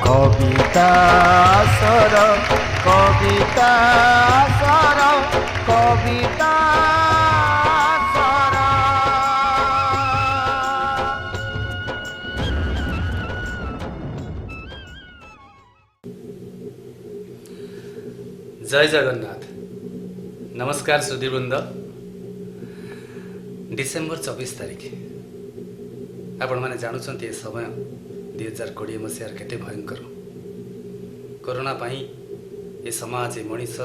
कविता sir कविता sir कविता sir. जय जगन्नाथ। नमस्कार सुधीवृंद। December 24 तारिख आपण मैंने जानुंट ए समय 2020 मसीहार केते भयंकर कोरोना पाई ए समाज ए मनीष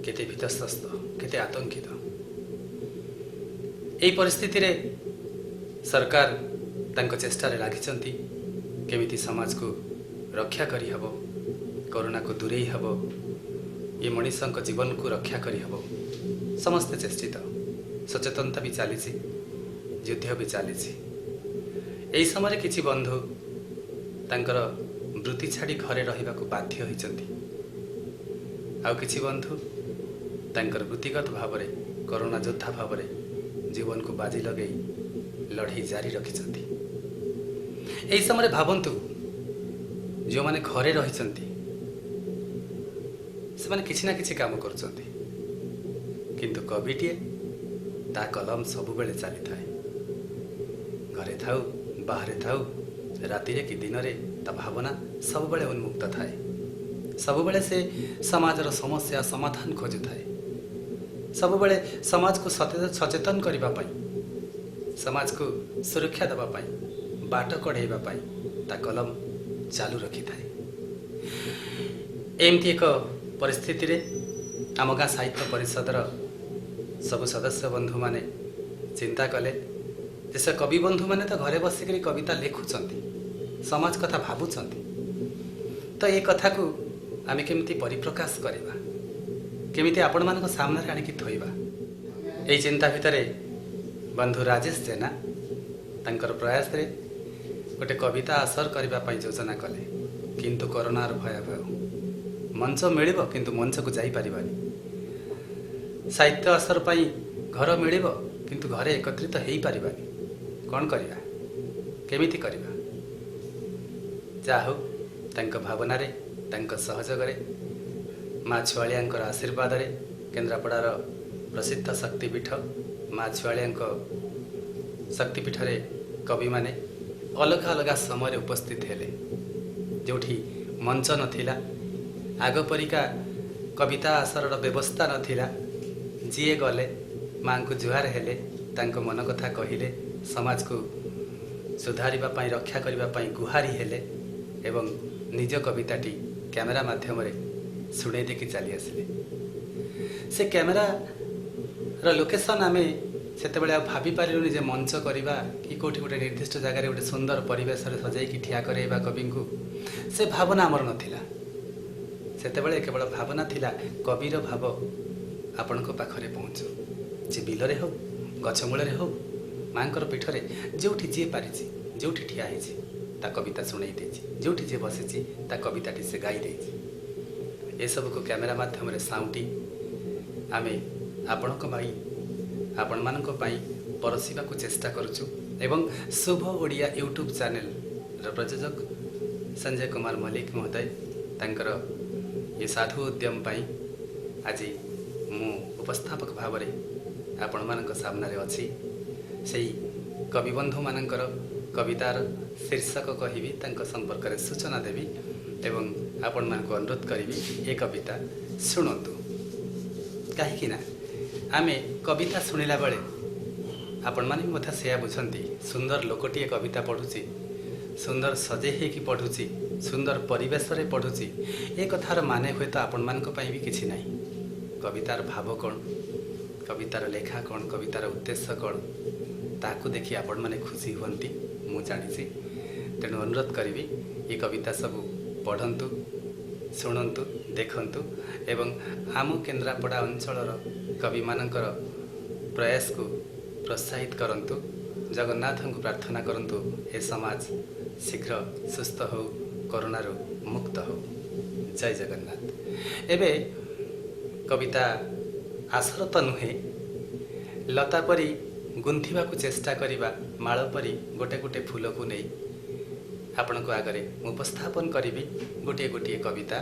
केते भीतस्थ केते आतंकित। यही परिस्थिति रे सरकार तांको चेष्टा लागिचंती केमिति समाज को रक्षा करी हबो, कोरोना को दूरेई हबो, ये मनीषक जीवन को रक्षा करी हबो। समस्ते चेष्टित, सचेतनता भी चली, युद्ध भी चली। यही समय किछि बंधु तांकर वृत्ति छाड़ी घरे रहिबा को बाध्य होइचंती। आउ किछि बंधु तांकर वृत्तिगत भाव में कोरोना योद्धा भाव में जीवन को बाजी लगई लड़ाई जारी रखिचंती। यही समय भावंतु जो माने घरे रहिचंती से माने किछि ना किछि काम करचंती, किंतु कविटिए ता कलम सब बेले चली थाए। घरे थाउ बाहरे थाउ राति कि दिन रे ता भावना सब बेले उन्मुक्त थाए। सब बेले से समाजर समस्या समाधान खोजु थाए। सब बेले समाज को सचेतन करबा पई, समाज को सुरक्षा देबा पई, बाट कढेबा पई ता कलम चालू रखी थाए। एमती एक परिस्थिति रे आम गाँ साहित्य परिषदर सब सदस्य बंधु माने चिंता कले जे से कवि बंधु माने तो घरे बसिक कविता लिखुचंती, समाज कथा भावुचंती, तो ये कथा को आमे केमिति परिप्रकाश करिबा, केमिति आपण मानक सामने आनिकी थोइबा। एई चिंता भितरे बंधु राजेश जेना तांकर प्रयास रे गोटे कविता असर करबा पई योजना कले, किंतु कोरोनार भयावह मंच मिलिबो किंतु मंच को जाई परिबानी। साहित्य असर पाई घर मिलिबो किंतु घरे एकत्रित हेई परिबानी। कौन करिया, केमिति करिबा? जाहु तांक भावना रे, तांक सहयोग रे, माँ छुआलियांकर आशीर्वाद रे केन्द्रापड़ार प्रसिद्ध शक्तिपीठ माँ छुआलियांक शक्तिपीठ रे कवि माने अलग अलग समय उपस्थित हेले। जोठी मंच नथिला, आग परिका कविता आसर व्यवस्था नथिला, जीए गले माँ को जुहार हेले, तांको मन कथा कहिले, समाज को सुधारिबा पाई रक्षा करिबा पाई गुहारी हेले एवं निज कविताटी कैमेरा माध्यम रे सुने देखि चली आसिले। से कैमेरा रो लोकेशन आमे सेते बेले भाबी पारिलुनी जे मंच करिबा कि कोठी गोटे निर्दिष्ट जगह रे गोटे सुंदर परिवेश रे सजाई कि ठिया करेबा कवि को, से भावना हमर नथिला। सेते बेले केवल भावना थिला कविर भाव आपण को पाखरे पहुँचो, जे बिलरे हो, गछमूल हो, मांकर पीठरे जोठी जे पारिछि, जोठी ठिया हेछि ता कविता सुनाई देछि, जोठी जे बसिछि ता कविताटी से गाई देछि। ए सब को कैमेरा माध्यम रे साउंटी आमे आपणक भाई आपण मानक पाई परसिबा को चेष्टा करूछु एवं शुभ ओडिया यूट्यूब चैनल र प्रयोजक संजय कुमार मलिक महोदय तांकर ये साधु उद्यम पाई आज मु उपस्थापक भाव में आपण मानक सामने अच्छी से कवि बंधु मानकर कवितार शीर्षक कहिबी, तांको संपर्क में सूचना देवी एवं आपण मान को अनुरोध करी ए कविता शुणु। कहीं आमे कविता शुणिला बेले आपण माने मथा सेया बुझंती, सुंदर लोकटीए कविता पढ़ुची, सुंदर सजे हेकि पढ़ुची, सुंदर परिवेश रे पढ़ुची, ए कथार माने हुए तो आपण मानक पई भी किछि नाही। कवितार भाव कौन, कवितार लेखा कौन, कवितार उद्देश्य कौन, ताकू देखि आपण माने खुशी हुअंती मु जानिछि। तेणु अनुरोध करी ये कविता सब पढ़ंतु, शुणंतु, देखंतु एवं आम केन्द्रापड़ा अंचलर कवि मानकर प्रयास को प्रोत्साहित करंतु। जगन्नाथ को प्रार्थना करंतु ए समाज शीघ्र सुस्थ हो, कोरोना मुक्त हो। जय जगन्नाथ। एबे कविता आसर तो नुहे, लता परी गुंथिबा को चेष्टा करिबा, माଳ परी गोटे गोटे फूल को नहीं ଆପଣଙ୍କ ଆଗରେ ମୁଁ ଉପସ୍ଥାପନ କରିବି ଗୋଟିଏ ଗୋଟିଏ କବିତା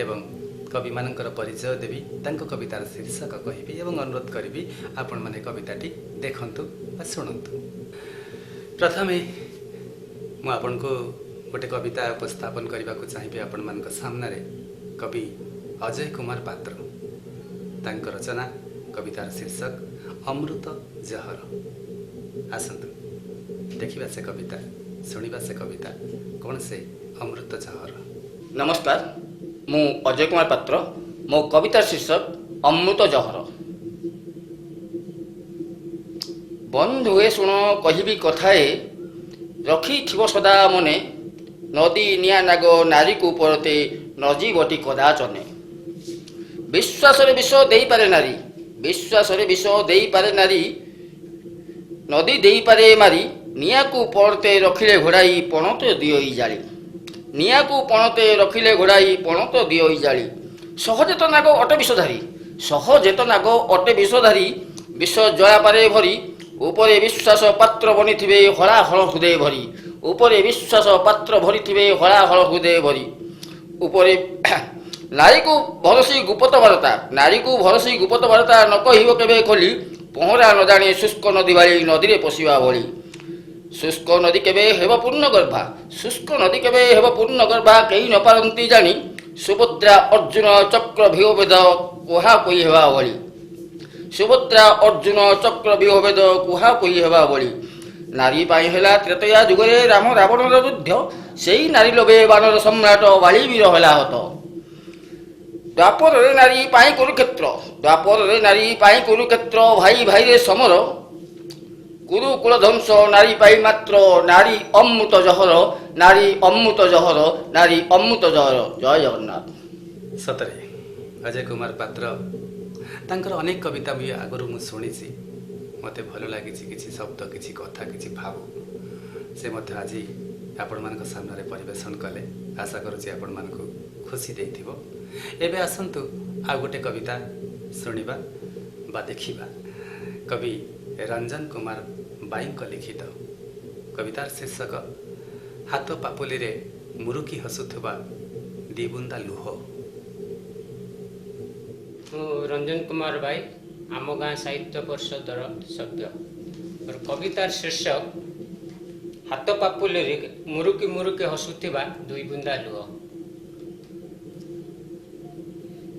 ଏବଂ କବିମାନଙ୍କର ପରିଚୟ ଦେବି, ତାଙ୍କ କବିତାର ଶୀର୍ଷକ କହିବି ଏବଂ ଅନୁରୋଧ କରିବି ଆପଣମାନେ କବିତାଟି ଦେଖନ୍ତୁ ବା ଶୁଣନ୍ତୁ। ପ୍ରଥମେ ମୁଁ ଆପଣଙ୍କୁ ଗୋଟେ କବିତା ଉପସ୍ଥାପନ କରିବାକୁ ଚାହିଁବି ଆପଣମାନଙ୍କ ସାମ୍ନାରେ। କବି ଅଜୟ କୁମାର ପାତ୍ର, ତାଙ୍କ ରଚନା, କବିତାର ଶୀର୍ଷକ ଅମୃତ ଜହର। ଆସନ୍ତୁ ଦେଖିବା ସେ କବିତା, ଶୁଣିବା ସେ କବିତା, କ'ଣ ସେ ଅମୃତ ଜହର। ନମସ୍କାର, ମୁଁ ଅଜୟ କୁମାର ପାତ୍ର। ମୋ କବିତାର ଶୀର୍ଷକ ଅମୃତ ଜହର। ବନ୍ଧୁଏ ଶୁଣ କହିବି କଥାଏ, ରଖିଥିବ ସଦା ମନେ, ନଦୀ ନିଆଁ ନାଗ ନାରୀକୁ ପରତେ ନଜୀବଟି କଦାଚନେ। ବିଶ୍ୱାସରେ ବିଷ ଦେଇପାରେ ନାରୀ, ବିଶ୍ୱାସରେ ବିଷ ଦେଇପାରେ ନାରୀ, ନଦୀ ଦେଇପାରେ ମାରି, ନିଆଁକୁ ପଣତେ ରଖିଲେ ଘୋଡ଼ାଇ ପଣତ ଦିଅଇ ଜାଳି। ନିଆଁକୁ ପଣତେ ରଖିଲେ ଘୋଡ଼ାଇ ପଣତ ଦିଅଇ ଜାଳି। ସହଜେତ ନାଗ ଅଟେ ବିଷଧାରୀ, ସହଜେତ ନାଗ ଅଟେ ବିଷଧାରୀ, ବିଷ ଜଳାପାରେ ଭରି, ଉପରେ ବିଶ୍ୱାସ ପାତ୍ର ବନିଥିବେ ହଳାହଳ ହୃଦୟ ଭରି। ଉପରେ ବିଶ୍ୱାସ ପାତ୍ର ଭରିଥିବେ ହଳାହଳ ହୃଦୟ ଭରି। ଉପରେ ନାରୀକୁ ଭରସି ଗୁପତ ବାର୍ତ୍ତା, ନାରୀକୁ ଭରସି ଗୁପତ ବାର୍ତ୍ତା ନ କହିବ କେବେ ଖୋଲି, ପହଁରା ନ ଜାଣି ଶୁଷ୍କ ନଦୀ ଭାଳି ନଦୀରେ ପଶିବା ଭଳି। ଶୁଷ୍କ ନଦୀ କେବେ ହେବ ପୂର୍ଣ୍ଣ ଗର୍ଭା, ଶୁଷ୍କ ନଦୀ କେବେ ହେବ ପୂର୍ଣ୍ଣ ଗର୍ଭା, କେହି ନ ପାରନ୍ତି ଜାଣି, ସୁଭଦ୍ରା ଅର୍ଜୁନ ଚକ୍ର ଭିହଭେଦ କୁହା କହି ହେବା ଭଳି। ସୁଭଦ୍ରା ଅର୍ଜୁନ ଚକ୍ର ଭିହଭେଦ କୁହା କହି ହେବା ଭଳି। ନାରୀ ପାଇଁ ହେଲା ତ୍ରେତୟା ଯୁଗରେ ରାମ ରାବଣର ଯୁଦ୍ଧ, ସେଇ ନାରୀ ଲୋଭେ ବାନର ସମ୍ରାଟ ବାଳି ବୀର ହେଲା ହତ। ଦ୍ୱାପରରେ ନାରୀ ପାଇଁ କୁରୁକ୍ଷେତ୍ର, ଦ୍ୱାପରରେ ନାରୀ ପାଇଁ କୁରୁକ୍ଷେତ୍ର, ଭାଇ ଭାଇରେ ସମର, କୁରୁକୁଳ ଧ୍ୱଂସ ନାରୀ ପାଇଁ ମାତ୍ର, ନାରୀ ଅମୃତ ଜହର, ନାରୀ ଅମୃତ ଜହର, ନାରୀ ଅମୃତ ଜହର। ଜୟ ଜଗନ୍ନାଥ। ସତରେ ଅଜୟ କୁମାର ପାତ୍ର, ତାଙ୍କର ଅନେକ କବିତା ବି ଆଗରୁ ମୁଁ ଶୁଣିଛି, ମୋତେ ଭଲ ଲାଗିଛି। କିଛି ଶବ୍ଦ, କିଛି କଥା, କିଛି ଭାବ ସେ ମଧ୍ୟ ଆଜି ଆପଣମାନଙ୍କ ସାମ୍ନାରେ ପରିବେଷଣ କଲେ। ଆଶା କରୁଛି ଆପଣମାନଙ୍କୁ ଖୁସି ଦେଇଥିବ। ଏବେ ଆସନ୍ତୁ ଆଉ ଗୋଟେ କବିତା ଶୁଣିବା ବା ଦେଖିବା। କବି ରଞ୍ଜନ କୁମାର ବାଇଙ୍କ ଲିଖିତ, କବିତାର ଶୀର୍ଷକ ହାତ ପାପୁଲିରେ ମୁରୁକି ହସୁଥିବା ଦିବୁନ୍ଦା ଲୁହ। ମୁଁ ରଞ୍ଜନ କୁମାର ବାଇ, ଆମ ଗାଁ ସାହିତ୍ୟ ପରିଷଦର ସଭ୍ୟ। ମୋର କବିତାର ଶୀର୍ଷକ ହାତ ପାପୁଲିରେ ମୁରୁକି ମୁରୁକି ହସୁଥିବା ଦୁଇ ବୁନ୍ଦା ଲୁହ।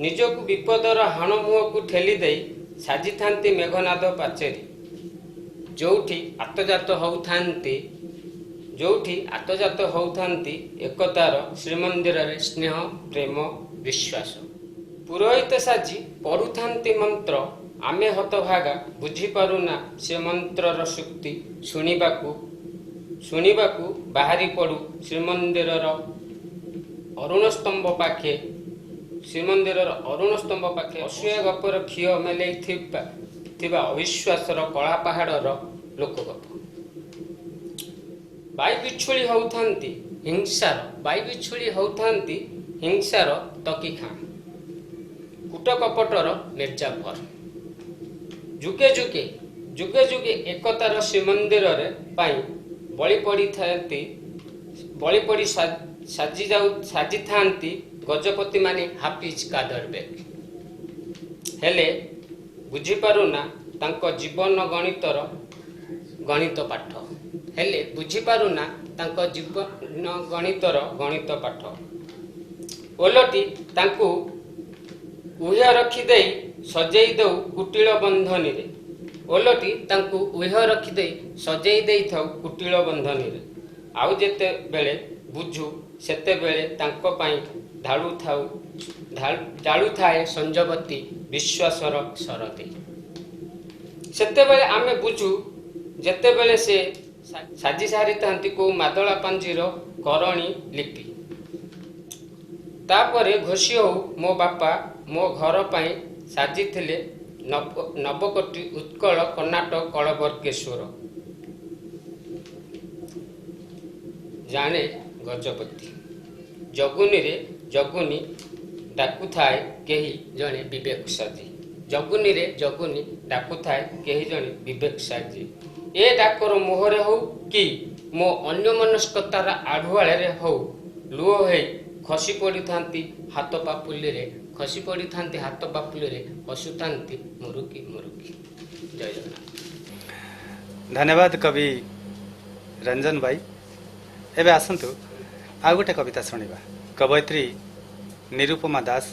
ନିଜକୁ ବିପଦର ହାଣ ମୁହଁକୁ ଠେଲି ଦେଇ ସାଜିଥାନ୍ତି ମେଘନାଦ ପାଚେରୀ, ଯୋଉଠି ଆତଜାତ ହଉଥାନ୍ତି ଏକତାର ଶ୍ରୀମନ୍ଦିରରେ ସ୍ନେହ ପ୍ରେମ ବିଶ୍ୱାସ। ପୁରୋହିତ ସାଜି ପଢ଼ୁଥାନ୍ତି ମନ୍ତ୍ର, ଆମେ ହତଭାଗା ବୁଝିପାରୁନା ସେ ମନ୍ତ୍ରର ଶକ୍ତି। ଶୁଣିବାକୁ ବାହାରି ପଡ଼ୁ ଶ୍ରୀମନ୍ଦିରର ଅରୁଣ ସ୍ତମ୍ଭ ପାଖେ, ଅସୂୟା ଗପର ଖିଅ ମେଲେଇ ଥିବା ଅବିଶ୍ୱାସର କଳା ପାହାଡ଼ର ଲୋକଗପ। ବାଇ ବିଛୁଳି ହଉଥାନ୍ତି ହିଂସାର ତକିଖାଁ, କୁଟ କପଟର ମିର୍ଜାଫର। ଯୁଗେ ଯୁଗେ ଏକତାର ଶ୍ରୀମନ୍ଦିରରେ ପାଇଁ ବଳି ପଡ଼ି ସାଜିଥାନ୍ତି ଗଜପତିମାନେ ହାଫିଜ କାଦର ବେଗ। ହେଲେ ବୁଝିପାରୁନା ତାଙ୍କ ଜୀବନ ଗଣିତର ଗଣିତ ପାଠ। ଓଲଟି ତାଙ୍କୁ ଉହ ରଖିଦେଇ ସଜେଇ ଦେଉ କୁଟିଳ ବନ୍ଧନୀରେ। ଆଉ ଯେତେବେଳେ ବୁଝୁ ସେତେବେଳେ ତାଙ୍କ ପାଇଁ ଢାଳୁଥାଏ ସଞ୍ଜବତୀ ବିଶ୍ୱାସର ସରତି। ସେତେବେଳେ ଆମେ ବୁଝୁ ଯେତେବେଳେ ସେ ସାଜି ସାରିଥାନ୍ତି କୋଉ ମାଦଳା ପାଞ୍ଜିର କରଣୀ ଲିପି। ତାପରେ ଘୋଷି ହଉ ମୋ ବାପା ମୋ ଘର ପାଇଁ ସାଜିଥିଲେ ନବକୋଟି ଉତ୍କଳ କର୍ଣ୍ଣାଟକ କଳବର୍ଗେଶ୍ୱର। ଜାଣେ ଗଜପତି ଜଗୁନି ଡାକୁଥାଏ କେହି ଜଣେ ବିବେକ ସାଜି। ଡାକୁଥାଏ କେହି ଜଣେ ବିବେକ ସାଜି। ଏ ଡାକର ମୁହଁରେ ହଉ କି ମୋ ଅନ୍ୟମନସ୍କତାର ଆଢୁଆଳରେ ହଉ ଲୁହ ହେଇ ଖସି ପଡ଼ିଥାନ୍ତି ହାତ ପାପୁଲିରେ, ଖସି ପଡ଼ିଥାନ୍ତି ହାତ ପାପୁଲିରେ, ହସୁଥାନ୍ତି ମୁରୁକି ମୁରୁକି। ଜୟ ଜଗନ୍ନାଥ। धन्यवाद कवि रंजन भाई। एबे आसंतु आ गोटे कविता शुणा। कवयित्री निरुपमा दास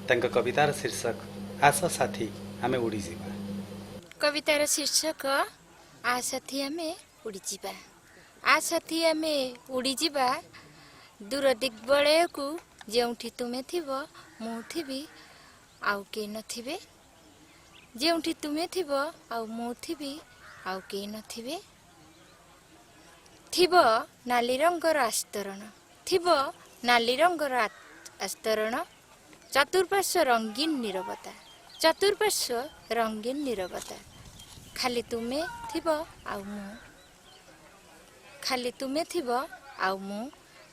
तांक कवितार शीर्षक आस साथी आमे उड़ी जीवा। कवितार शीर्षक आ साथी आमे उड़ी जीवा। आ साथी आमे उड़ी जीवा दूर दिग्बलयकु जेउठी तुमे थिबो मु थिबी आउ के नथिबे, जेउठी तुमे थिबो आउ मु थिबी आउ के नथिबे। थिबो नाली रंगर आस्तरण, थिबो नाली रंगर आस्तरण, चतुर्पार्श्व रंगीन नीरवता, चतुर्पार्श्व रंगीन नीरवता। खाली तुमे थिबो आउ मु, खाली तुमे थिबो आउ मु,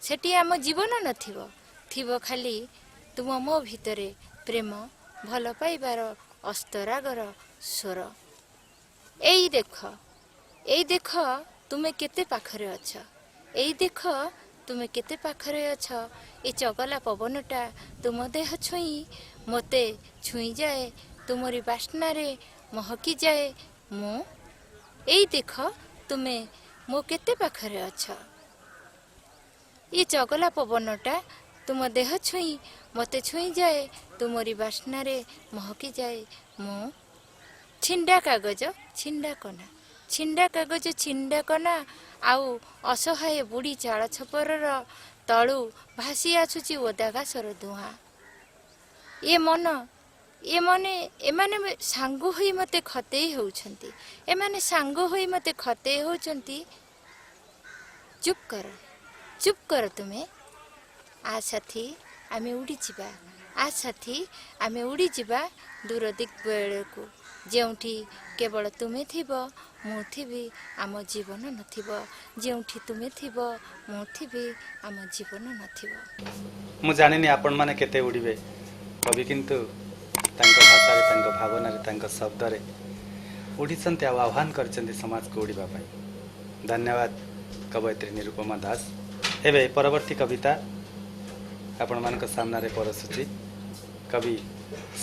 सेठी आम जीवन नथिबो, थिबो खाली तुम मो भितरे प्रेम भल पाइबार अस्तरागर स्वर। एई देख तुमे केते पाखरे अछ, एई देख तुमे केते पाखरे अछ। ए चगला पवनटा तुम देह छुई मते छुई जाए, तुमरी बास्नारे महकी जाए मु। एई देख तुमे मो केते पाखरे अछ। ये चगला पवनटा तुम देह छुई मते छुई जाए, तुमरी बास्नारे महकी जाए मु। छिंडा कागज छिंडा कना, छिंडा कागज छिंडा कना आउ असहाय बुढ़ी चाल छपरर तलु भासी आछुची ओदा घासर धुआ। ये मन ए मने एमाने सांग होई मते खतेई होउछंती, एमाने सांग होई मते खतेई होउछंती। चुप कर तुमे। आ साथी आमे उड़ी जिबा, आ साथी आमे उड़ी जिबा दूर दिग्बलयकु जेउठी केवल तुमे थिबो मु थिबी आम जीवन नथिबो, जेउठी तुमे थिबो मु थिबी आम जीवन नथिबो। मु जानिनी आपण माने केते उड़ीबे, कवि किंतु तांको भाषा रे तांको भावना रे तांको शब्द रे उड़ीचंती आह्वान करचंती समाज को उड़ीबा पाई। धन्यवाद कवयित्री निरुपमा दास। एबे परवर्ती कविता आपण मानक सामना रे परसुची कवि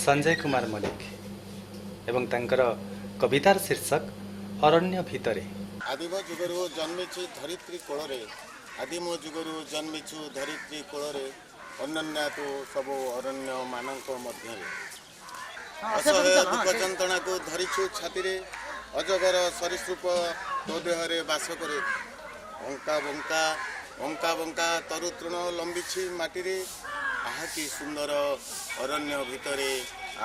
संजय कुमार मलिक एवं तांकर कवितार शीर्षक अरण्य भितरे। आदिम जुगरु जन्मिछु धरित्री कोଳରେ, आदिम जुगरु जन्मिछु धरित्री कोଳରେ, ଅନନ୍ୟା ତୁ ସବୁ ଅରଣ୍ୟ ମାନଙ୍କ ମଧ୍ୟରେ। ଅସହାୟ ଦୁଃଖ ଯନ୍ତ୍ରଣାକୁ ଧରିଛୁ ଛାତିରେ, ଅଜଗର ସରୀସୃପ ତୋ ଦେହରେ ବାସ କରେ। ଅଙ୍କା ବଙ୍କା ତରୁ ତୃଣ ଲମ୍ବିଛି ମାଟିରେ, ଆହା କି ସୁନ୍ଦର ଅରଣ୍ୟ ଭିତରେ,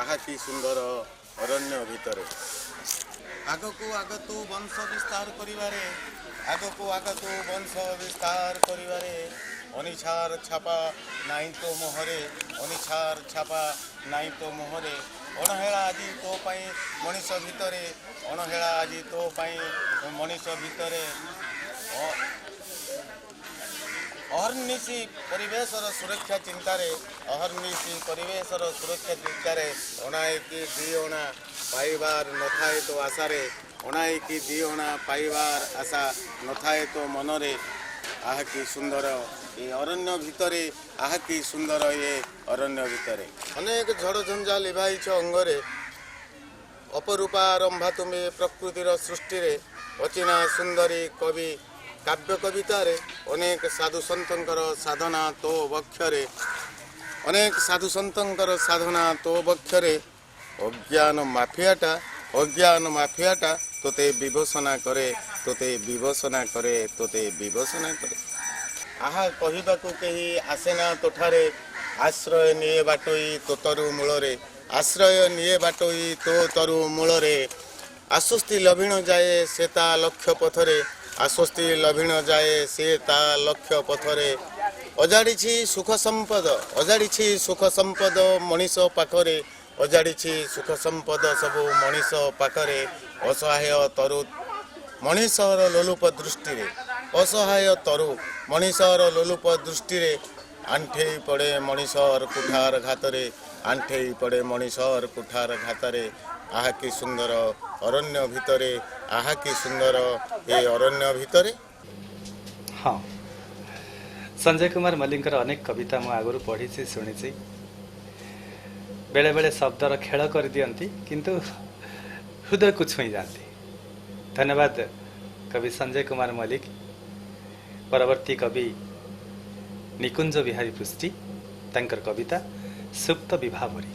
ଆହା କି ସୁନ୍ଦର ଅରଣ୍ୟ ଭିତରେ। ଆଗକୁ ଆଗକୁ ବଂଶ ବିସ୍ତାର କରିବାରେ, ଆଗକୁ ଆଗକୁ ବଂଶ ବିସ୍ତାର କରିବାରେ, ଅନିଚ୍ଛାର ଛାପା ନାହିଁ ତୋ ମୁହଁରେ, ଅନିଚ୍ଛାର ଛାପା ନାହିଁ ତୋ ମୁହଁରେ। ଅଣହେଳା ଆଜି ତୋ ପାଇଁ ମଣିଷ ଭିତରେ, ଅଣହେଳା ଆଜି ତୋ ପାଇଁ ମଣିଷ ଭିତରେ। ଅହର୍ନିଶି ପରିବେଶର ସୁରକ୍ଷା ଚିନ୍ତାରେ, ଅହର୍ନିଶି ପରିବେଶର ସୁରକ୍ଷା ଚିନ୍ତାରେ, ଅଣାଏ କି ଦି ଅଣା ପାଇବାର ନଥାଏ ତୋ ଆଶାରେ, ଅଣାଏ କି ଦି ଅଣା ପାଇବାର ଆଶା ନଥାଏ ତୋ ମନରେ। ଆହା କି ସୁନ୍ଦର ଏ ଅରଣ୍ୟ ଭିତରେ, ଆହା କି ସୁନ୍ଦର ଏ ଅରଣ୍ୟ ଭିତରେ। ଅନେକ ଝଡ଼ ଝଞ୍ଜା ଲିଭାଇଛ ଅଙ୍ଗରେ, ଅପରୂପା ରମ୍ଭା ତୁମେ ପ୍ରକୃତିର ସୃଷ୍ଟିରେ। ଅଚିନା ସୁନ୍ଦରୀ କବି କାବ୍ୟ କବିତାରେ, ଅନେକ ସାଧୁ ସନ୍ତଙ୍କର ସାଧନା ତୋ ବକ୍ଷରେ, ଅନେକ ସାଧୁ ସନ୍ତଙ୍କର ସାଧନା ତୋ ବକ୍ଷରେ। ଅଜ୍ଞାନ ମାଫିଆଟା ତୋତେ ବିଭସନା କରେ, ତୋତେ ବିଭସନା କରେ, ତୋତେ ବିଭସନା କରେ। ଆହା କହିବାକୁ କେହି ଆସେନା ତୋଠାରେ, ଆଶ୍ରୟ ନିଏ ବାଟୋଇ ତୋ ତରୁ ମୂଳରେ, ଆଶ୍ରୟ ନିଏ ବାଟୋଇ ତୋ ତରୁ ମୂଳରେ। ଆଶ୍ୱସ୍ତି ଲଭିଣ ଯାଏ ସେ ତା ଲକ୍ଷ୍ୟ ପଥରେ, ଆଶ୍ୱସ୍ତି ଲଭିଣ ଯାଏ ସେ ତା ଲକ୍ଷ୍ୟ ପଥରେ। ଅଜାଡ଼ିଛି ସୁଖ ସମ୍ପଦ ମଣିଷ ପାଖରେ, ଅଜାଡ଼ିଛି ସୁଖ ସମ୍ପଦ ସବୁ ମଣିଷ ପାଖରେ। ଅସହାୟ ତରୁ ମଣିଷର ଲୋଲୁପ ଦୃଷ୍ଟିରେ, ଅସହାୟ ତରୁ ମଣିଷର ଲୋଲୁପ ଦୃଷ୍ଟିରେ। ଆଣ୍ଠେଇ ପଡ଼େ ମଣିଷର କୁଠାର ଘାତରେ, ଆଣ୍ଠେଇ ପଡ଼େ ମଣିଷର କୁଠାର ଘାତରେ। ଆହା କି ସୁନ୍ଦର ଅରଣ୍ୟ ଭିତରେ, ଆହା କି ସୁନ୍ଦର ଏ ଅରଣ୍ୟ ଭିତରେ। हाँ संजय कुमार मल्लिकर अनेक कविता मु आगु पढ़ी शुणी बेले बेले शब्दर खेल कर दियंती किंतु हृदय को छुई जाती। धन्यवाद कवि संजय कुमार मल्लिक। परवर्ती कवि निकुंज बिहारी पृष्टि तांकर कविता सुप्त विभावरी।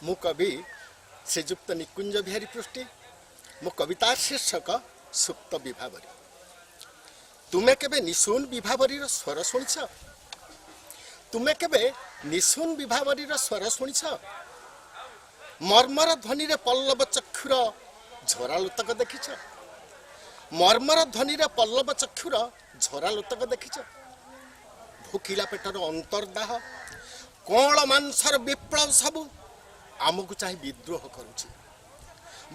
मु कवि श्रीजुक्त निकुंज बिहारी पृष्टि मो कविता शीर्षक सुप्त विभावरी। तुमे केबे निशून विभावरी स्वर शुणिछ? तुमे केबे निशून विभावरी स्वर शुणिछ? मर्मर ध्वनि रे पल्लव चक्षुर झरालुतक देखिछ? मर्मर ध्वनि रे पल्लव चक्षुर झरालुतक देखिछ? भूखिला पेटर अंतर्दाह कौल मांसर विप्लव सबु आमको चाहे विद्रोह करुछि।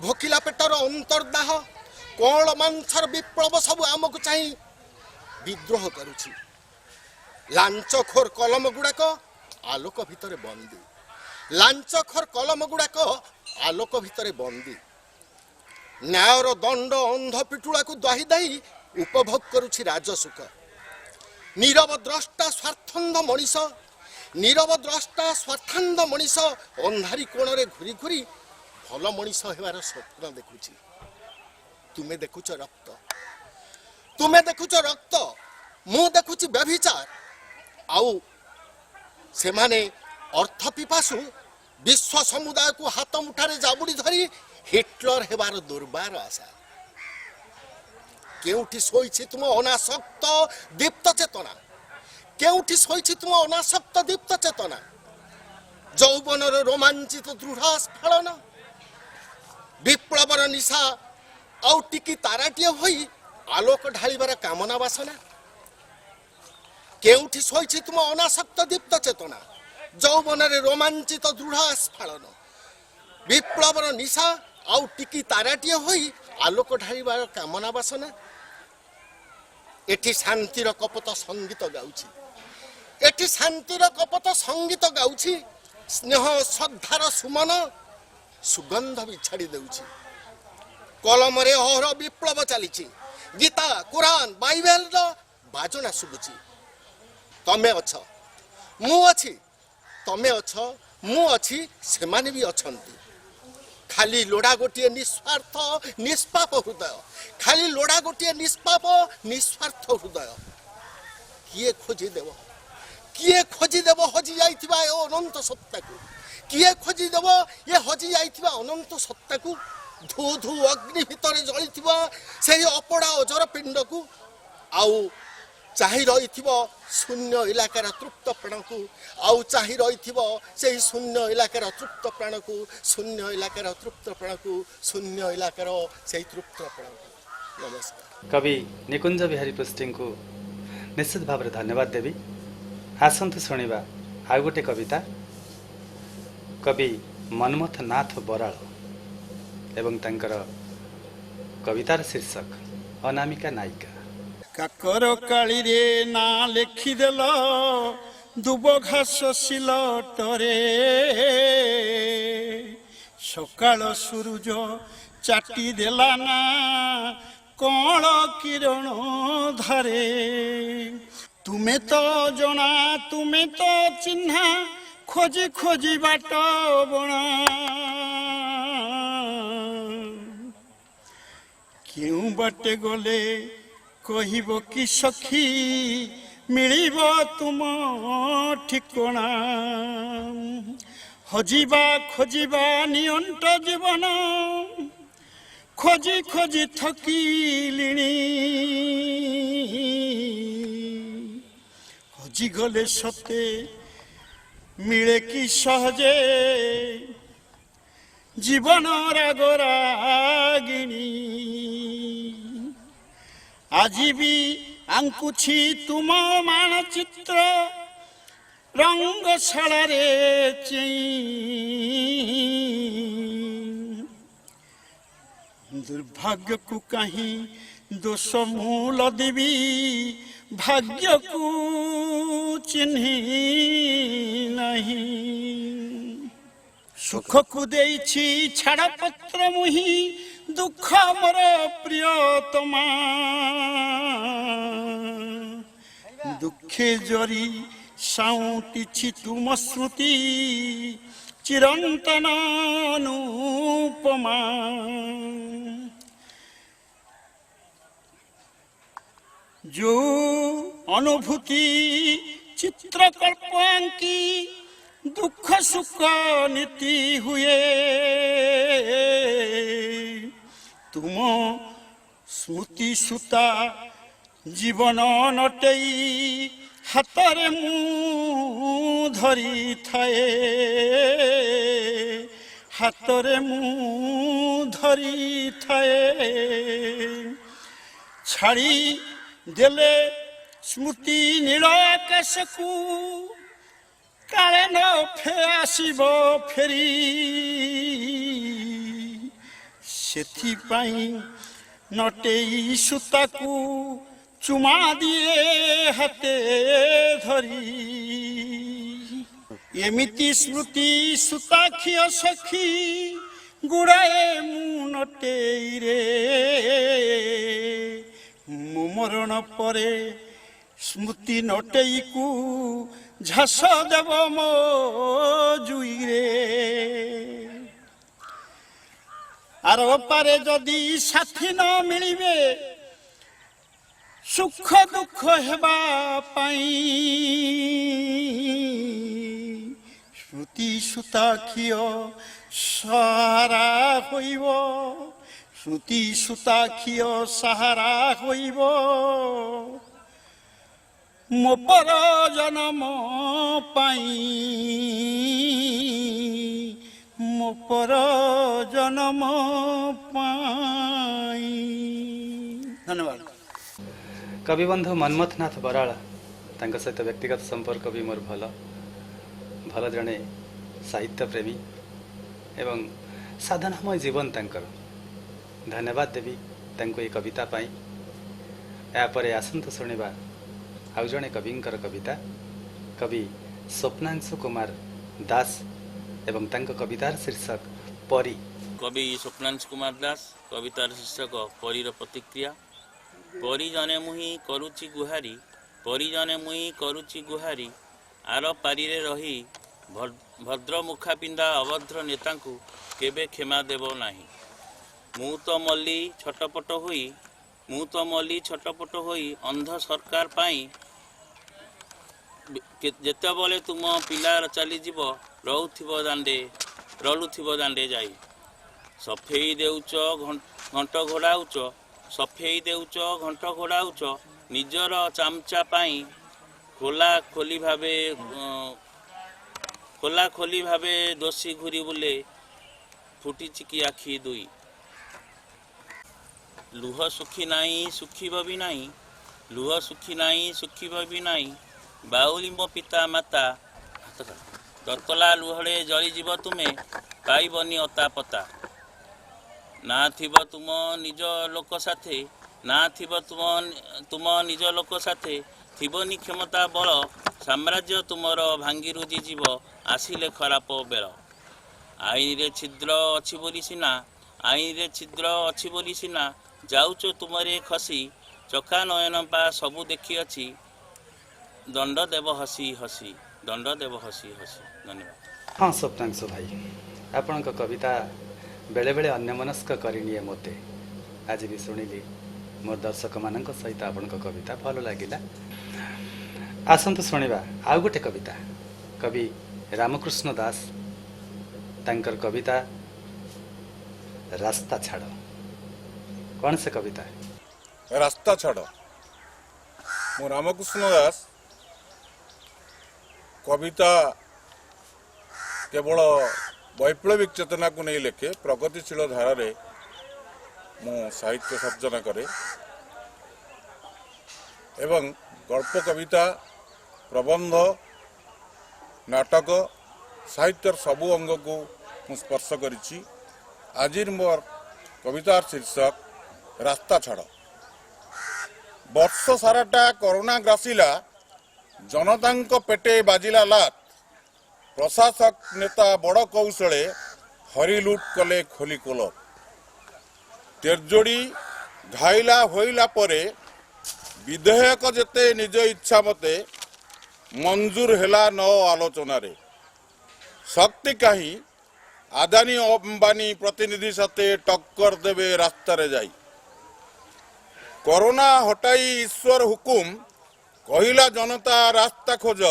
भूखिला पेटर अंतर्दाह कौल मांसर विप्लव सबु आमको चाहे विद्रोह करुछि। लांचखोर कलम गुड़ाक आलोक भितर बंदी। लांचखोर कलम गुड़ाक आलोक भितर बंदी। न्यायर दंड अंध पिटुला को दही दही उपभोग करुछि राजसुख। नीरव द्रष्टा स्वार्थंध मनीष नीरव द्रष्टा स्वार्थांध मनीष अंधारी कोण रे घुरी घुरी भल मनीष हेबार स्वप्न देखुछि। तुमे देखुछ रक्त, तुमे देखुछ रक्त, मु देखुछि व्यभिचार। आउ से माने अर्थ पिपासु विश्व समुदाय को हाथ मुठारे जाबुड़ी धरी हिटलर हेबार दुर्बार आशा। केउठी सोईछि तुम अनासक्त दीप्त चेतना? केउठी सोईछि तुम अनासक्त दीप्त चेतना? यौवनर रोमांचित दृढ़ स्फलन विप्लवर निशा आउ टिकी ताराटिए होई आलोक ढालिबार कामना वासना। केउठी सोईछि तुम अनासक्त दीप्त चेतना? यौवनर रोमांचित दृढ़ स्फलन विप्लवर निशा आउ टिकी ताराटिए होई आलोक ढालिबार कामना वासना। एठी शांतिर कपट संगीत गाउछि, एठी शांतिर कपट संगीत गाउछि। स्नेह श्रद्धार सुमन सुगंध बिछाड़ी देउछि। कलमरे अहर विप्लव चलीछि। गीता कुरान बाइबेल बाजना शुभुछि। तमे अछ मु अछि, तमे अछ मु अछि, सेमाने भी अछंती। खाली लोड़ा गोटे निस्वार्थ निष्पाप हृदय। खाली लोड़ा गोटे निष्पाप निस्वार्थ हृदय। किए खोजी देव, किए खोजी देव हजी जाइथिबा ए अनंत सत्ता को? किए खोजी देव ये हजी जाइथिबा अनंत सत्ता को? धू धू अग्नि भितर जलिथिबा सेही अपड़ा अजर पिंड को आउ चाहि रहिथिबो शून्य इलाकार तृप्त प्राण को आउ चाहि रहिथिबो सेही शून्य इलाकार तृप्त प्राण को शून्य इलाकार तृप्त प्राण को शून्य इलाकार सेही तृप्त प्राण को। नमस्कार। कवि निकुंज बिहारी पृष्टि को निश्चित भाव में धन्यवाद देवी। आसंतु शुणिबा आउ गोटे कविता कवि मनमथ नाथ बराळ एवं तांकर कवितार शीर्षक अनामिका नायिका। काकर काली रे ना लेखिदेल दुब घास सिलटरे सकाळ सूरज चाटी देला ना कौन किरण धारे। तुमे तो जना तुमे तो चिन्हा खोजी खोजी बाट बणा क्यों बाटे गले कहिब कि सखी मिलिब तुम ठिकणा। हजिबा खोजिबा नियंट जीवन खोजी खोजी थकिलिणी। हजि गले सते मिले कि सहजे जीवन राग रागिणी। আজি भी आंकुछि तुम मानचित्र रंगशाला रे दुर्भाग्य को कहीं दोष मूल देवी भाग्य को चिन्ही नहीं। सुख को देछि छाड़ पत्र मुही ଦୁଃଖ ମୋର ପ୍ରିୟତମା ଦୁଃଖେ ଜରି ସାଉଁଟିଛି ତୁମ ସ୍ମୃତି ଚିରନ୍ତନ ଅନୁପମା ଯୋଉ ଅନୁଭୂତି ଚିତ୍ରକଳ୍ପ ଆଙ୍କି ଦୁଃଖ ସୁଖ ନୀତି ହୁଏ ତୁମ ସ୍ମୃତି ସୂତା ଜୀବନ ନଟେଇ ହାତରେ ମୁଁ ଧରିଥାଏ ହାତରେ ମୁଁ ଧରିଥାଏ ଛାଡ଼ି ଦେଲେ ସ୍ମୃତି ନୀଳ ଆକାଶକୁ କାଳେ ନ ଆସିବ ଫେରି ସେଥିପାଇଁ ନଟେଇ ସୂତାକୁ ଚୁମା ଦିଏ ହାତେ ଧରି ଏମିତି ସ୍ମୃତି ସୂତାଖିଅ ସଖୀ ଗୁଡ଼ାଏ ମୁଁ ନଟେଇରେ ମୁଁ ମରଣ ପରେ ସ୍ମୃତି ନଟେଇକୁ ଝାସ ଦେବ ମୋ ଜୁଇରେ ଆର ପାରେ ଯଦି ସାଥୀ ନ ମିଳିବେ ସୁଖ ଦୁଃଖ ହେବା ପାଇଁ ସ୍ମୃତି ସୂତାଖିଅ ସାହାରା ହୋଇବ ସ୍ମୃତି ସୂତାଖିଅ ସାହାରା ହୋଇବ ମୋ ପର ଜନମ ପାଇଁ ମୋ ପର ଜନମ ପାଇଁ ଧନ୍ୟବାଦ। कविबंधु मनमथनाथ बराळ तांका सहित व्यक्तिगत संपर्क भी मोर भल भल जड़े साहित्य प्रेमी एवं साधनामय जीवन तांकर धन्यवाद देवी तांको ये कविता पाई यापर आसंत शुणा आउ जड़े कविंकर कविता कवि स्वप्नांशु कुमार दास एवं तांको कवितार शीर्षक परी कवि स्वप्नांशु कुमार दास कवितार शीर्षक परीर प्रतिक्रिया परी जने मुही करुची गुहारी परी जने मुही करुची गुहारी आर पारी रही भद्र मुखा पिंधा अभद्र नेता को केबे क्षमा देव नाही मु तो मल्ली छटपट होई अंध सरकार पाई जेतेबले तुम पिलार चलीजीव रलुथिब दांडे जाई सफेई देउच घंट घोड़ाउच सफेई देउच घंट घोड़ाउच निजर चामचा पाई खोला खोली भावे दोषी घूरी बुले फुटी चिकी आखि दुई लुह सुखी नाई सुखीब भी नाई लुह सुखी नाई सुखीब भी नाई बाउली मो पिता माता ततला लुहड़े जलीजीव तुमे पाइबनी अता पता ना थिब तुम निज लोक साथे ना थिब तुम निज लोक साथे थिबनी क्षमता बल साम्राज्य तुमर भांगी रुजी जीव आसिले खराप बेल आईन रे छिद्र अच्छी बोली सिना जाऊच तुमरे खसी चका नयन पा सबू देखी अच्छी दंड देव हसी हसी धन्यवाद। हाँ स्वप्नांशु भाई आपण कविता बेले बेले अन्यमनस्क करनिए मते आज भी शुणिली मोर दर्शक मान सहित आपण कविता भल लगिला आसंतु शुणा आउ गोटे कविता कवि रामकृष्ण दास तांकर कविता रास्ता छाड़ कौन से कविता रास्ता छाड़ मु रामकृष्ण दास कविता केवल वैप्लविक चेतना को नहीं लिखे प्रगतिशील धारा रे मु साहित्य सर्जन करे एवं गल्प कविता प्रबंध नाटक साहित्यर सबु अंग को मु स्पर्श करिछि। आज मोर कवितार शीर्षक रास्ता छाड़ वर्ष साराटा कोरोना ग्रासिला जनता पेटे बाजिला लात प्रशासक नेता बड़ कौशले हरिलुट कले खोली कोल ତେର୍ଜୋଡ଼ି ଘାଇଲା ହୋଇଲା ପରେ ବିଧେୟକ ଯେତେ ନିଜ ଇଚ୍ଛା ମତେ ମଞ୍ଜୁର ହେଲା ନ ଆଲୋଚନାରେ ଶକ୍ତି କାହିଁ ଆଦାନୀ ଅମ୍ବାନୀ ପ୍ରତିନିଧି ସାଥେ ଟକ୍କର ଦେବେ ରାସ୍ତାରେ ଯାଇ କରୋନା ହଟାଇ ଈଶ୍ୱର ହୁକୁମ କହିଲା ଜନତା ରାସ୍ତା ଖୋଜ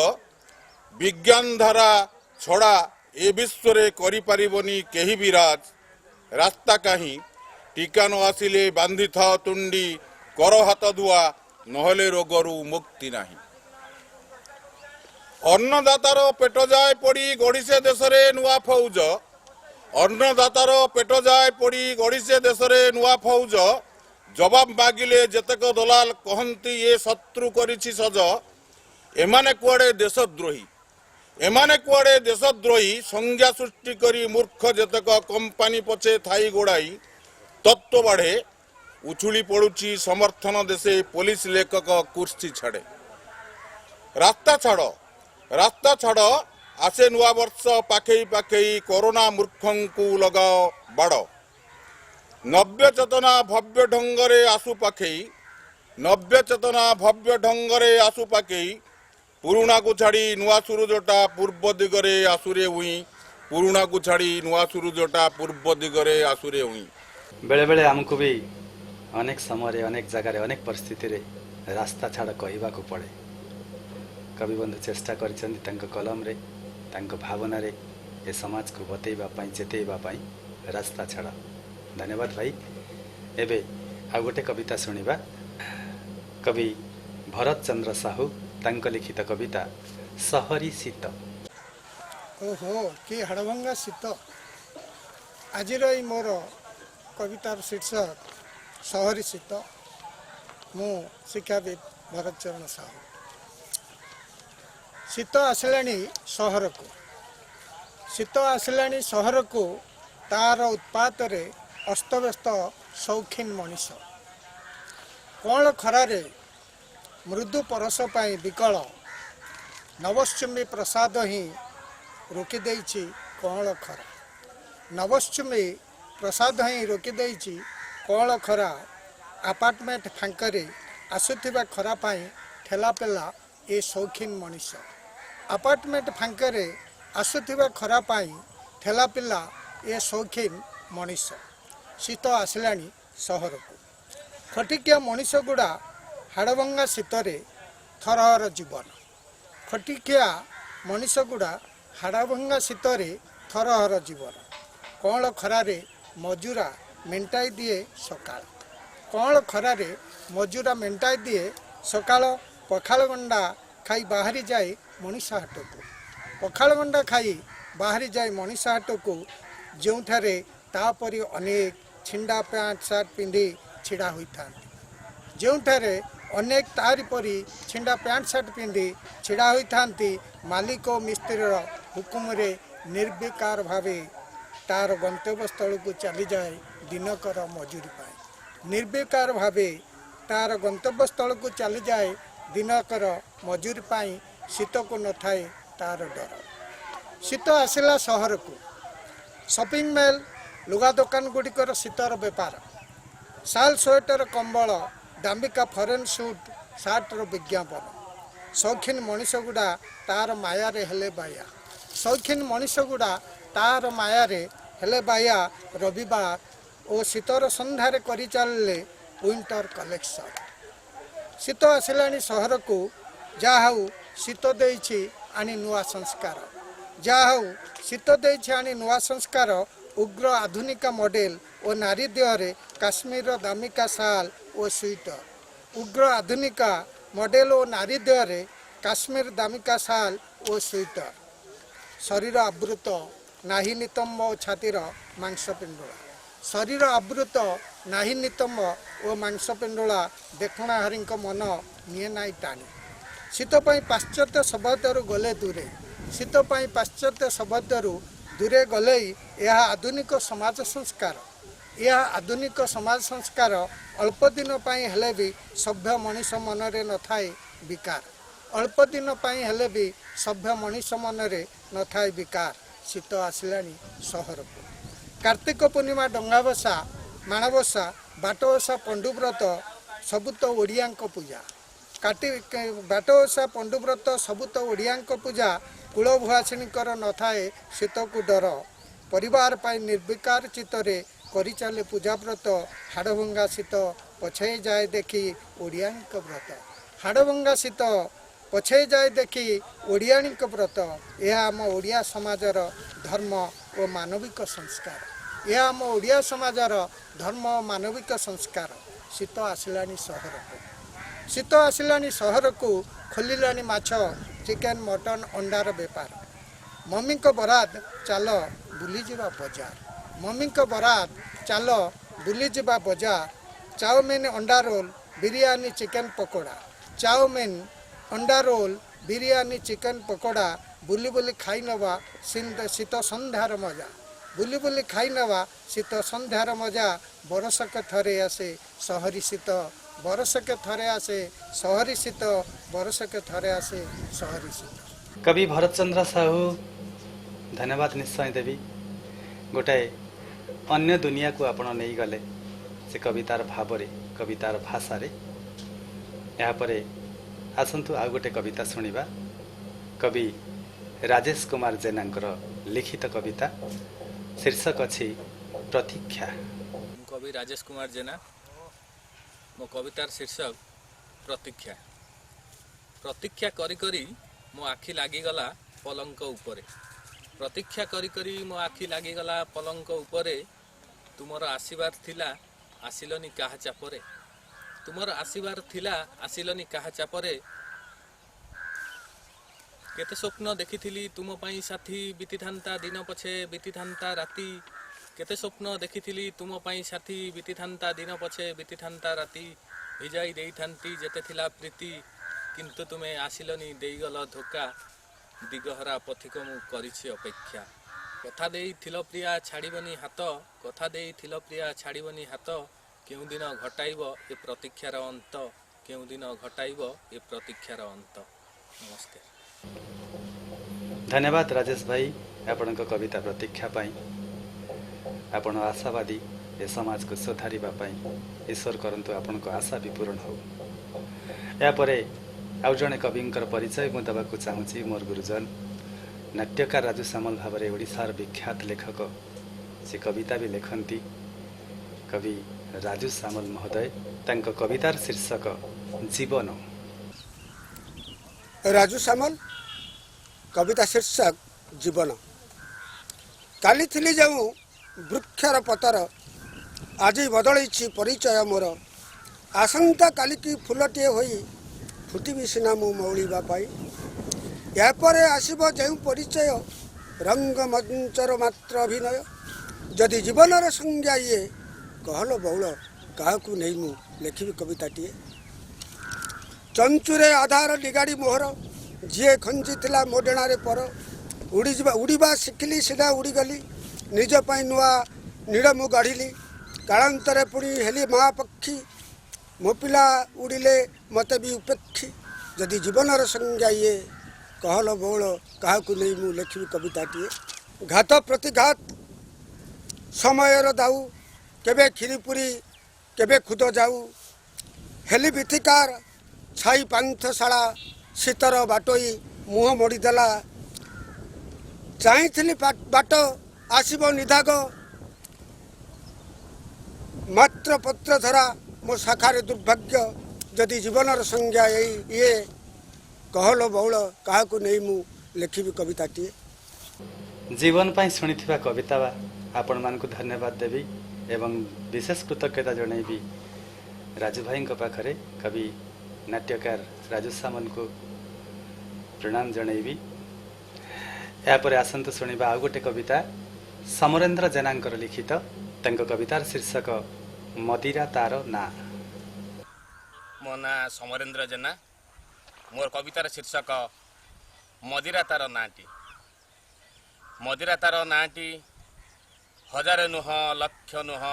ବିଜ୍ଞାନ ଧାରା ଛଡ଼ା ଏ ବିଶ୍ୱରେ କରିପାରିବନି କେହି ବି ରାଜ ରାସ୍ତା କାହିଁ ଟିକା ନ ଆସିଲେ ବାନ୍ଧିଥାଅ ତୁଣ୍ଡି କର ହାତ ଧୁଆ ନହେଲେ ରୋଗରୁ ମୁକ୍ତି ନାହିଁ ଅନ୍ନଦାତାର ପେଟ ଯାଏ ପଡ଼ି ଗଢ଼ିছে ଦେଶରେ ନୂଆ ଫୌଜ ଅନ୍ନଦାତାର ପେଟ ଯାଏ ପଡ଼ି ଗଢ଼ିছে ଦେଶରେ ନୂଆ ଫୌଜ ଜବାବ ମାଗିଲେ ଯେତେକ ଦଲାଲ କହନ୍ତି ଏ ଶତ୍ରୁ କରିଛି ସଜ ଏମାନେ କୁଆଡ଼େ ଦେଶଦ୍ରୋହୀ ସଂଜ୍ଞା ସୃଷ୍ଟି କରି ମୂର୍ଖ ଯେତେକ କମ୍ପାନୀ ପଛେ ଥାଇ ଗୋଡ଼ାଇ ତତ୍ତ୍ୱ ବାଢ଼େ ଉଛୁଳି ପଡ଼ୁଛି ସମର୍ଥନ ଦେଶେ ପୋଲିସ ଲେଖକ କୁର୍ସି ଛାଡ଼େ ରାସ୍ତା ଛାଡ଼ ଆସେ ନୂଆ ବର୍ଷ ପାଖେଇ କରୋନା ମୂର୍ଖଙ୍କୁ ଲଗାଅ ବାଡ଼ ନବ୍ୟ ଚେତନା ଭବ୍ୟ ଢଙ୍ଗରେ ଆସୁ ପାଖେଇ ପୁରୁଣାକୁ ଛାଡ଼ି ନୂଆ ସୁରୁଜଟା ପୂର୍ବ ଦିଗରେ ଆସୁରେ ଉଇଁ ବେଳେବେଳେ ଆମକୁ ବି ଅନେକ ସମୟରେ ଅନେକ ଜାଗାରେ ଅନେକ ପରିସ୍ଥିତିରେ ରାସ୍ତା ଛାଡ଼ କହିବାକୁ ପଡ଼େ କବିବନ୍ଧୁ ଚେଷ୍ଟା କରିଛନ୍ତି ତାଙ୍କ କଲମରେ ତାଙ୍କ ଭାବନାରେ ଏ ସମାଜକୁ ବତେଇବା ପାଇଁ ଚେତେଇବା ପାଇଁ ରାସ୍ତା ଛାଡ଼ ଧନ୍ୟବାଦ ଭାଇ ଏବେ ଆଉ ଗୋଟେ କବିତା ଶୁଣିବା କବି ଭରତ ଚନ୍ଦ୍ର ସାହୁ ତାଙ୍କ ଲିଖିତ କବିତା ସହରୀ ଶୀତ ଓହୋ କି ହାଡ଼ଭଙ୍ଗା ଶୀତ ଆଜିର ଏଇ ମୋର କବିତାର ଶୀର୍ଷକ ସହରୀ ଶୀତ ମୁଁ ଶିକ୍ଷାବିତ ଭରତ ଚରଣ ସାହୁ ଶୀତ ଆସିଲାଣି ସହରକୁ ତାର ଉତ୍ପାତରେ ଅସ୍ତବ୍ୟସ୍ତ ସୌଖିନ ମଣିଷ କଅଁଳ ଖରାରେ ମୃଦୁ ପରଶ ପାଇଁ ବିକଳ ନବଶ୍ଚୁମ୍ବୀ ପ୍ରସାଦ ହିଁ ରୋକିଦେଇଛି କଅଁଳ ଖରା ଆପାର୍ଟମେଣ୍ଟ ଫାଙ୍କରେ ଆସୁଥିବା ଖରା ପାଇଁ ଠେଲାପେଲା ଏ ସୌଖିନ ମଣିଷ ଶୀତ ଆସିଲାଣି ସହରକୁ ଖଟିକିଆ ମଣିଷ ଗୁଡ଼ା ହାଡ଼ଭଙ୍ଗା ଶୀତରେ ଥରହର ଜୀବନ କଅଁଳ ଖରାରେ ମଜୁରା ମେଣ୍ଟାଇ ଦିଏ ସକାଳ ପଖାଳ ଗଣ୍ଡା ଖାଇ ବାହାରି ଯାଏ ମଣିଷ ହାଟକୁ ଯେଉଁଠାରେ ତାପରି ଅନେକ ଛିଣ୍ଡା ପ୍ୟାଣ୍ଟ ସାର୍ଟ ପିନ୍ଧି ଛିଡ଼ା ହୋଇଥାନ୍ତି ମାଲିକ ଓ ମିସ୍ତ୍ରୀର ହୁକୁମରେ ନିର୍ବିକାର ଭାବେ ତାର ଗନ୍ତବ୍ୟସ୍ଥଳକୁ ଚାଲିଯାଏ ଦିନକର ମଜୁରୀ ପାଇଁ ଶୀତକୁ ନଥାଏ ତାର ଡର ଶୀତ ଆସିଲା ସହରକୁ ସପିଂ ମଲ୍ ଲୁଗା ଦୋକାନ ଗୁଡ଼ିକର ଶୀତର ବେପାର ଶାଲ ସ୍ୱେଟର କମ୍ବଳ ଦାମିକା ଫରେନ୍ ସୁଟ୍ ସାର୍ଟର ବିଜ୍ଞାପନ ସୌଖିନ ମଣିଷ ଗୁଡ଼ା ତାର ମାୟାରେ ହେଲେ ବାୟା ରବିବାର ଓ ଶୀତର ସନ୍ଧ୍ୟାରେ କରିଚାଲିଲେ ୱିଣ୍ଟର କଲେକ୍ସନ ଶୀତ ଆସିଲାଣି ସହରକୁ ଯାହା ହଉ ଶୀତ ଦେଇଛି ଆଣି ନୂଆ ସଂସ୍କାର ଉଗ୍ର ଆଧୁନିକ ମଡେଲ ଓ ନାରୀ ଦେହରେ କାଶ୍ମୀରର ଦାମିକା ଶାଲ ଓ ସ୍ୱିଟର ଶରୀର ଆବୃତ ନାହିଁ ନିତମ୍ବ ଓ ଛାତିର ମାଂସପିଣ୍ଡୁଳା ଦେଖଣାହାରୀଙ୍କ ମନ ନିଏ ନାହିଁ ଟାଣି ଶୀତ ପାଇଁ ପାଶ୍ଚାତ୍ୟ ସଭ୍ୟତାରୁ ଦୂରେ ଗଲେଇ ଏହା ଆଧୁନିକ ସମାଜ ସଂସ୍କାର ଅଳ୍ପ ଦିନ ପାଇଁ ହେଲେ ବି ସଭ୍ୟ ମଣିଷ ମନରେ ନଥାଏ ବିକାର ଶୀତ ଆସିଲାଣି ସହରକୁ କାର୍ତ୍ତିକ ପୂର୍ଣ୍ଣିମା ଡଙ୍ଗା ଭସା ମାଣବସା ବାଟ ଓଷା ପଣ୍ଡୁବ୍ରତ ସବୁ ତ ଓଡ଼ିଆଙ୍କ ପୂଜା ବାଟ ଓଷା ପଣ୍ଡୁବ୍ରତ ସବୁ ତ ଓଡ଼ିଆଙ୍କ ପୂଜା କୂଳଭୁଆସିଣୀଙ୍କର ନଥାଏ ଶୀତକୁ ଡର ପରିବାର ପାଇଁ ନିର୍ବିକାର ଚିତ୍ତରେ କରିଚାଲେ ପୂଜାବ୍ରତ ହାଡ଼ଭଙ୍ଗା ଶୀତ ପଛେଇ ଯାଏ ଦେଖି ଓଡ଼ିଆଙ୍କ ବ୍ରତ ହାଡ଼ଭଙ୍ଗା ଶୀତ ପଛେଇ ଯାଏ ଦେଖି ଓଡ଼ିଆଣୀଙ୍କ ବ୍ରତ ଏହା ଆମ ଓଡ଼ିଆ ସମାଜର ଧର୍ମ ଓ ମାନବିକ ସଂସ୍କାର ଏହା ଆମ ଓଡ଼ିଆ ସମାଜର ଧର୍ମ ଓ ମାନବିକ ସଂସ୍କାର ଶୀତ ଆସିଲାଣି ସହରକୁ ଖୋଲିଲାଣି ମାଛ ଚିକେନ ମଟନ ଅଣ୍ଡାର ବେପାର ମମିଙ୍କ ବରାଦ ଚାଲ ବୁଲିଯିବା ବଜାର ଚାଉମିନ ଅଣ୍ଡା ରୋଲ ବିରିୟାନୀ ଚିକେନ ପକୋଡ଼ା ବୁଲି ବୁଲି ଖାଇ ନେବା ଶୀତ ସନ୍ଧ୍ୟାର ମଜା ବରଷକେ ଥରେ ଆସେ ସହରୀ ଶୀତ कवि भरत चंद्र साहू धन्यवाद निश्चय देवी गोटाए अन्य दुनिया को आपण नहीं गले से कवितार भाव कवितार भाषा यापर आसतु आ गोटे कविता शुणा कवि राजेश कुमार जेनांकर लिखित कविता शीर्षक अच्छी प्रतीक्षा। कवि राजेश कुमार जेना मो कवितार शीर्षक प्रतीक्षा। प्रतीक्षा करी करी मो आखि लागिगला पलंक उपरे प्रतीक्षा करी करी मो आखि लागिगला पलंक उपरे तुमर आशीर्वाद थिला आसिलनी काहा चापरे तुमर आशीर्वाद थिला आसिलनी काहा चापरे केते स्वप्न देखिथिली तुम पई साथी बीतीथांता दिन पछे बीतीथांता राती केते स्वप्न देखिथिली तुम पई साथी बीतीथांता दिन पछे बीतीथांता राती हिजाई देइथांती जेते थिला प्रीति किंतु तुमे आसिलनी देइगल धोका दिगहरा पथिक मु करिछि अपेक्षा कथा देई थिल प्रिया छाड़ीबनी हाथ कथा देई थिल प्रिया छाड़ीबनी हाथ केउ दिन घटाइब ए प्रतीक्षार अंत केउ दिन घटाइब ए प्रतीक्षार अंत। नमस्कार। धन्यवाद राजेश भाई आपण कविता प्रतीक्षा पाई आपण आशावादी ए समाज को सुधारिबा पाई ईश्वर करंतु आपण आशा भी पूर्ण हो। यापर आउ जड़े कविंकर परिचय मु देवाक चाहूँगी मोर गुरुजन नाट्यकार राजू सामल भाव में ओडिशार विख्यात लेखक से कविता भी लिखती कवि राजू सामल महोदय तांको कवितार शीर्षक जीवन। राजू सामल कविता शीर्षक जीवन। काली थिली जो वृक्षर पतर आज बदलैछि परिचय मोर आसंता काली की फुलटे होई फुटिबी सिना मु मौलिबा पाई यापरे आसीब जो परिचय रंग मंचर मात्र अभिनय जदि जीवनर संज्ञा ये कहल बहुल क्या नहीं मु लिखी कविताटीए चंचुरे आधार डिगाड़ी मोहर जी खंजी थिला मोडेणारे पर उड़ीबा शिखिली सीधा उड़ीगली निज पाई नुआ नीड़ मु गाढ़िली कालांतरे पुणी हेली महापक्षी मो पिला उड़िले मत भी उपेक्षी जदि जीवनर संज्ञा ये कहल बहुल क्या नहीं मु लिखी कविताटीए घात प्रतिघात समयर दाऊ केबे खीरीपुरी केबे खुद जाऊ हेली भिथिकार छाई पांथशाला शीतर बाटोई मुह मोड़ीदेला चाहती बाट आसब निधाग मात्र पत्र धरा मो शाखारे दुर्भाग्य जदि जीवनर संज्ञा ये कहल बहुल क्या नहीं मु लिखी कविताटीए। जीवन पाई शुणिथिबा कविता आपण मानकु धन्यवाद देवी एवं विशेष कृतज्ञता जनइबी राजू भाई पाखरे कवि नाट्यकार राजू सामल को प्रणाम जनइबी। यापर आसतु शुणा आउ गोटे कविता समरेन्द्र जेनांकर लिखित तांको कवितार शीर्षक मदिरा तार ना। मो ना समरेन्द्र जेना मोर कवितार शीर्षक मदिरा तार नाटी। मदिरा तार नाटी हजार नुह लक्ष नुह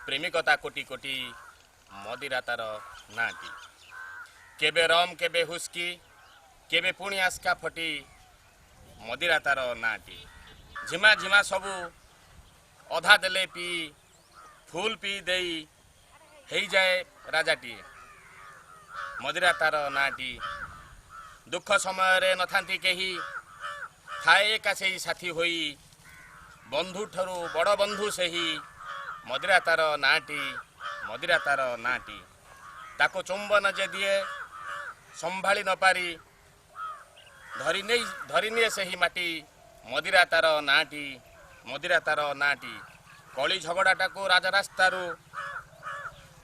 प्रेमिकता कोटी कोटी मदिरा तार नाटी केबे रम केबे हुस्की केबे पुणी आस्का फटी मदिरा तार नाटी झिमा झिमा सबू अधा देले पी ଫୁଲ ପିଇ ଦେଇ ହେଇଯାଏ ରାଜାଟିଏ। ମଦିରା ତାର ନାଁଟି। ଦୁଃଖ ସମୟରେ ନଥାନ୍ତି କେହି, ଥାଏ ଏକା ସେଇ ସାଥୀ ହୋଇ। ବନ୍ଧୁଠାରୁ ବଡ଼ ବନ୍ଧୁ ସେହି, ମଦିରା ତାର ନାଁଟି, ମଦିରା ତାର ନାଁଟି। ତାକୁ ଚୁମ୍ବନ ଯେ ଦିଏ ସମ୍ଭାଳି ନ ପାରି, ଧରିନିଏ ସେହି ମାଟି। ମଦିରା ତାର ନାଁଟି, ମଦିରା ତାର ନାଁଟି। କଳି ଝଗଡ଼ାଟାକୁ ରାଜରାସ୍ତାରୁ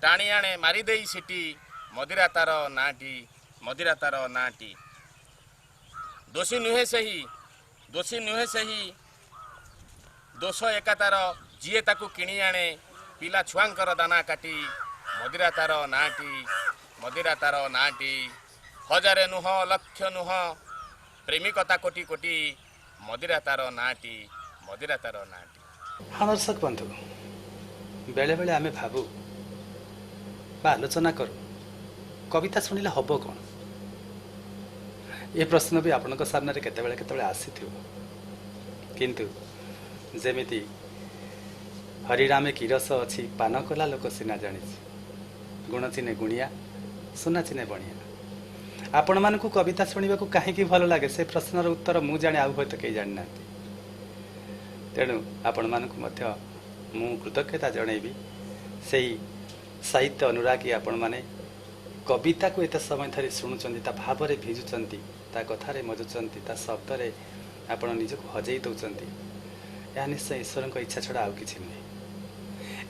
ଟାଣି ଆଣେ ମାରିଦେଇ ସିଟି। ମଦିରା ତାର ନାଁଟି, ମଦିରା ତାର ନାଁଟି। ଦୋଷୀ ନୁହେଁ ସେହି, ଦୋଷ ଏକା ତାର, ଯିଏ ତାକୁ କିଣି ଆଣେ ପିଲା ଛୁଆଙ୍କର ଦାନା କାଟି। ମଦିରା ତାର ନାଁଟି, ମଦିରା ତାର ନାଁଟି। ହଜାରେ ନୁହଁ ଲକ୍ଷ ନୁହଁ, ପ୍ରେମିକତା କୋଟି କୋଟି। ମଦିରା ତାର ନାଁଟି, ମଦିରା ତାର ନାଁଟି। ହଁ ଦର୍ଶକ ବନ୍ଧୁ, ବେଳେବେଳେ ଆମେ ଭାବୁ ବା ଆଲୋଚନା କରୁ କବିତା ଶୁଣିଲେ ହବ କ'ଣ? ଏ ପ୍ରଶ୍ନ ବି ଆପଣଙ୍କ ସାମ୍ନାରେ କେତେବେଳେ କେତେବେଳେ ଆସିଥିବ। କିନ୍ତୁ ଯେମିତି ହରିରାମେ କିରସ ଅଛି, ପାନ କଲା ଲୋକ ସିନା ଜାଣିଛି। ଗୁଣ ଚିହ୍ନେ ଗୁଣିଆ, ସୁନା ଚିହ୍ନେ ବଣିଆ। ଆପଣମାନଙ୍କୁ କବିତା ଶୁଣିବାକୁ କାହିଁକି ଭଲ ଲାଗେ ସେ ପ୍ରଶ୍ନର ଉତ୍ତର ମୁଁ ଜାଣେ, ଆଉ ହୁଏତ କେହି ଜାଣିନାହାନ୍ତି। ତେଣୁ ଆପଣମାନଙ୍କୁ ମଧ୍ୟ ମୁଁ କୃତଜ୍ଞତା ଜଣାଇବି। ସେହି ସାହିତ୍ୟ ଅନୁରାଗୀ ଆପଣମାନେ କବିତାକୁ ଏତେ ସମୟ ଧରି ଶୁଣୁଛନ୍ତି, ତା ଭାବରେ ଭିଜୁଛନ୍ତି, ତା କଥାରେ ମଜୁଛନ୍ତି, ତା ଶବ୍ଦରେ ଆପଣ ନିଜକୁ ହଜେଇ ଦେଉଛନ୍ତି। ଏହା ନିଶ୍ଚୟ ଈଶ୍ୱରଙ୍କ ଇଚ୍ଛା ଛଡ଼ା ଆଉ କିଛି ନୁହେଁ।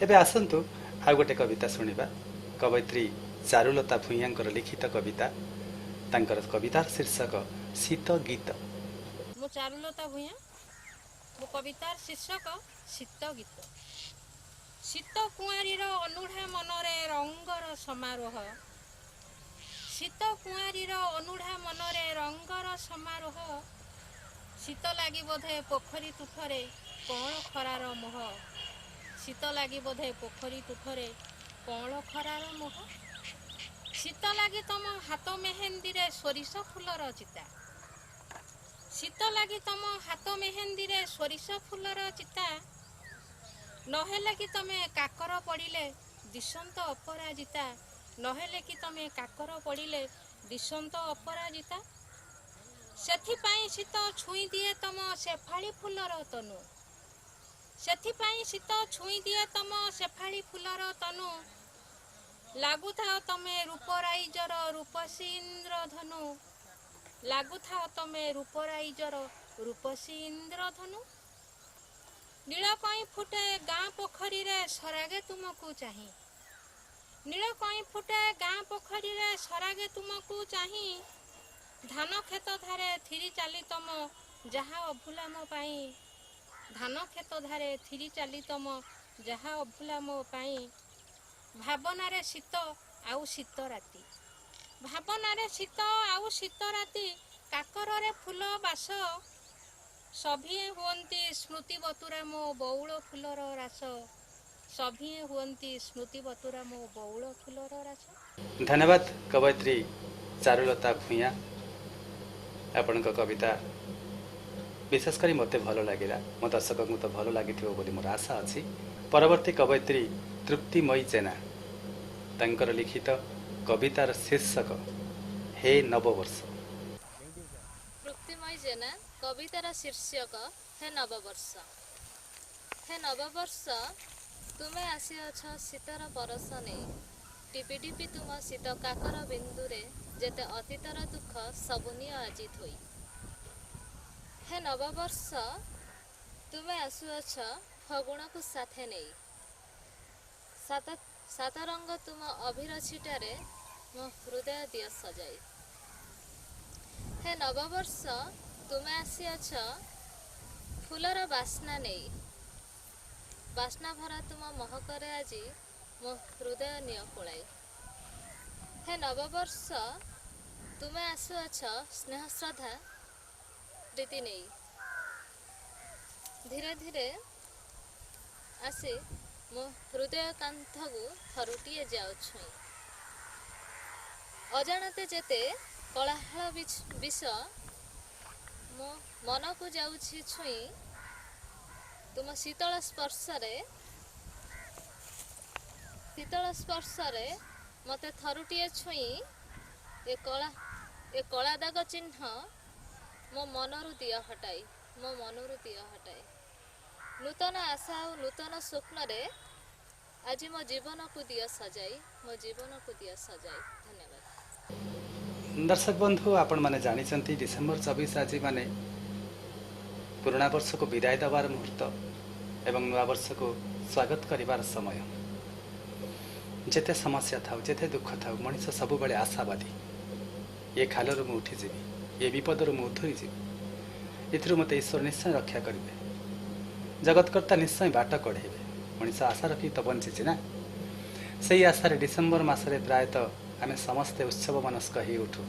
ଏବେ ଆସନ୍ତୁ ଆଉ ଗୋଟେ କବିତା ଶୁଣିବା। କବୟିତ୍ରୀ ଚାରୁଲତା ଭୂୟାଙ୍କର ଲିଖିତ କବିତା। ତାଙ୍କର କବିତାର ଶୀର୍ଷକ ଶୀତ ଗୀତ। ମୁଁ ଚାରୁଲତା ଭୂୟାଁ, ମୋ କବିତାର ଶୀର୍ଷକ ଶୀତ ଗୀତ। ଶୀତ କୁଆଁରୀର ଅନୁଢ଼ା ମନରେ ରଙ୍ଗର ସମାରୋହ। ଶୀତ କୁଆଁରୀର ଅନୁଢ଼ା ମନରେ ରଙ୍ଗର ସମାରୋହ। ଶୀତ ଲାଗି ବୋଧେ ପୋଖରୀ ତୁଠରେ କଅଁଳ ଖରାର ମୋହ। ଶୀତ ଲାଗି ବୋଧେ ପୋଖରୀ ତୁଠରେ କଅଁଳ ଖରାର ମୋହ। ଶୀତ ଲାଗି ତମ ହାତ ମେହେନ୍ଦିରେ ସୋରିଷ ଫୁଲର ଚିତା। ଶୀତ ଲାଗି ତମ ହାତ ମେହେନ୍ଦିରେ ସୋରିଷ ଫୁଲର ଚିତା। ନହେଲେ କି ତମେ କାକର ପଡ଼ିଲେ ଦିଶନ୍ତ ଅପରାଜିତା। ନହେଲେ କି ତମେ କାକର ପଡ଼ିଲେ ଦିଶନ୍ତ ଅପରାଜିତା। ସେଥିପାଇଁ ଶୀତ ଛୁଇଁ ଦିଏ ତମ ଶେଫାଳି ଫୁଲର ତନୁ। ସେଥିପାଇଁ ଶୀତ ଛୁଇଁ ଦିଏ ତମ ଶେଫାଳି ଫୁଲର ତନୁ। ଲାଗୁଥାଅ ତମେ ରୂପରାଇଜର ରୂପସୀ ଇନ୍ଦ୍ରଧନୁ। ଲାଗୁଥାଅ ତମେ ରୂପରାଇଜର ରୂପସୀ ଇନ୍ଦ୍ରଧନୁ। ନୀଳ କଇଁ ଫୁଟେ ଗାଁ ପୋଖରୀରେ ସରାଗେ ତୁମକୁ ଚାହିଁ। ନୀଳ କଇଁ ଫୁଟେ ଗାଁ ପୋଖରୀରେ ସରାଗେ ତୁମକୁ ଚାହିଁ। ଧାନ କ୍ଷେତ ଧାରେ ଥିରି ଚାଲି ତମ ଯାହା ଅଭୁଲା ମୋ ପାଇଁ। ଧାନ କ୍ଷେତ ଧାରେ ଥିରି ଚାଲି ତମ ଯାହା ଅଭୁଲା ମୋ ପାଇଁ। ଭାବନାରେ ଶୀତ ଆଉ ଶୀତ ରାତି। ଭାବନାରେ ଶୀତ ଆଉ ଶୀତ ରାତି। କାକରରେ ଫୁଲ ବାସ। ସଭିଏଁ ହୁଅନ୍ତି ସ୍ମୃତି ବତୁରା ମୋ ବଉଳ ଫୁଲର ରାସ। ସଭିଏଁ ହୁଅନ୍ତି ସ୍ମୃତି ବତୁରା ମୋ ବଉଳ ଫୁଲର ରାସ। ଧନ୍ୟବାଦ କବୟିତ୍ରୀ ଚାରୁଲତା ଭୂୟାଁ। ଆପଣଙ୍କ କବିତା ବିଶେଷ କରି ମୋତେ ଭଲ ଲାଗିଲା। ମୋ ଦର୍ଶକଙ୍କୁ ତ ଭଲ ଲାଗିଥିବ ବୋଲି ମୋର ଆଶା ଅଛି। ପରବର୍ତ୍ତୀ କବୟିତ୍ରୀ ତୃପ୍ତିମୟୀ ଜେନା। ତାଙ୍କର ଲିଖିତ କବିତାର ଶୀର୍ଷକ ହେ ନବବର୍ଷ। ତୃପ୍ତିମୟୀ ଜେନା କବିତାର ଶୀର୍ଷକ ହେ ନବବର୍ଷ। ହେ ନବବର୍ଷ, ତୁମେ ଆସିଅଛ ଶୀତର ପରଶ ନେଇ। ଟିପି ଟିପି ତୁମ ଶୀତ କାକର ବିନ୍ଦୁରେ ଯେତେ ଅତୀତର ଦୁଃଖ ସବୁ ନିଅ ଆଜି ଥୋଇ। ହେ ନବବର୍ଷ, ତୁମେ ଆସୁଅଛ ଫଗୁଣକୁ ସାଥେ ନେଇ। ସାତ ରଙ୍ଗ ତୁମ ଅଭିର ଛିଟାରେ ମୋ ହୃଦୟ ଦିଅ ସଜାଇ। ହେ ନବବର୍ଷ, ତୁମେ ଆସିଅଛ ଫୁଲର ବାସ୍ନା ନେଇ। ବାସ୍ନା ଭରା ତୁମ ମହକରେ ଆଜି ମୋ ହୃଦୟ ନିଅ କୋଳାଇ। ହେ ନବବର୍ଷ, ତୁମେ ଆସୁଅଛ ସ୍ନେହ ଶ୍ରଦ୍ଧା ପ୍ରୀତି ନେଇ। ଧୀରେ ଧୀରେ ଆସି ମୋ ହୃଦୟ କାନ୍ଥକୁ ଥରୁଟିଏ ଯାଉ ଛୁଇଁ। ଅଜାଣତେ ଯେତେ କଳାହଳ ବିଷ ମୋ ମନକୁ ଯାଉଛି ଛୁଇଁ। ତୁମ ଶୀତଳ ସ୍ପର୍ଶରେ ଶୀତଳ ସ୍ପର୍ଶରେ ମୋତେ ଥରୁଟିଏ ଛୁଇଁ ଏ କଳା ଦାଗ ଚିହ୍ନ ମୋ ମନରୁ ଦିଅ ହଟାଇ ନୂତନ ଆଶା ଆଉ ନୂତନ ସ୍ୱପ୍ନରେ ଆଜି ମୋ ଜୀବନକୁ ଦିଅ ସଜାଇ ଧନ୍ୟବାଦ। दर्शक बंधु आपण मैंने जानी डिसेम्बर 24 आज माने पुराणा वर्ष को विदाय देवार मुहूर्त एवं नया वर्ष को स्वागत करिवार समय। जेते समस्या थाउ जेते दुख थाउ मनीष सब बेले आशावादी ये खालू मु उठीजी ये विपदर मु उद्धरीजी एथुरु मते ईश्वर निश्चय रक्षा करेंगे जगतकर्ता निश्चय बाट कढ़ेबे मनीष आशा रखी तो बंची ना से आशार डिसेम्बर मासरे प्रायतः आमे समस्ते उत्सव मनस्क ही उठू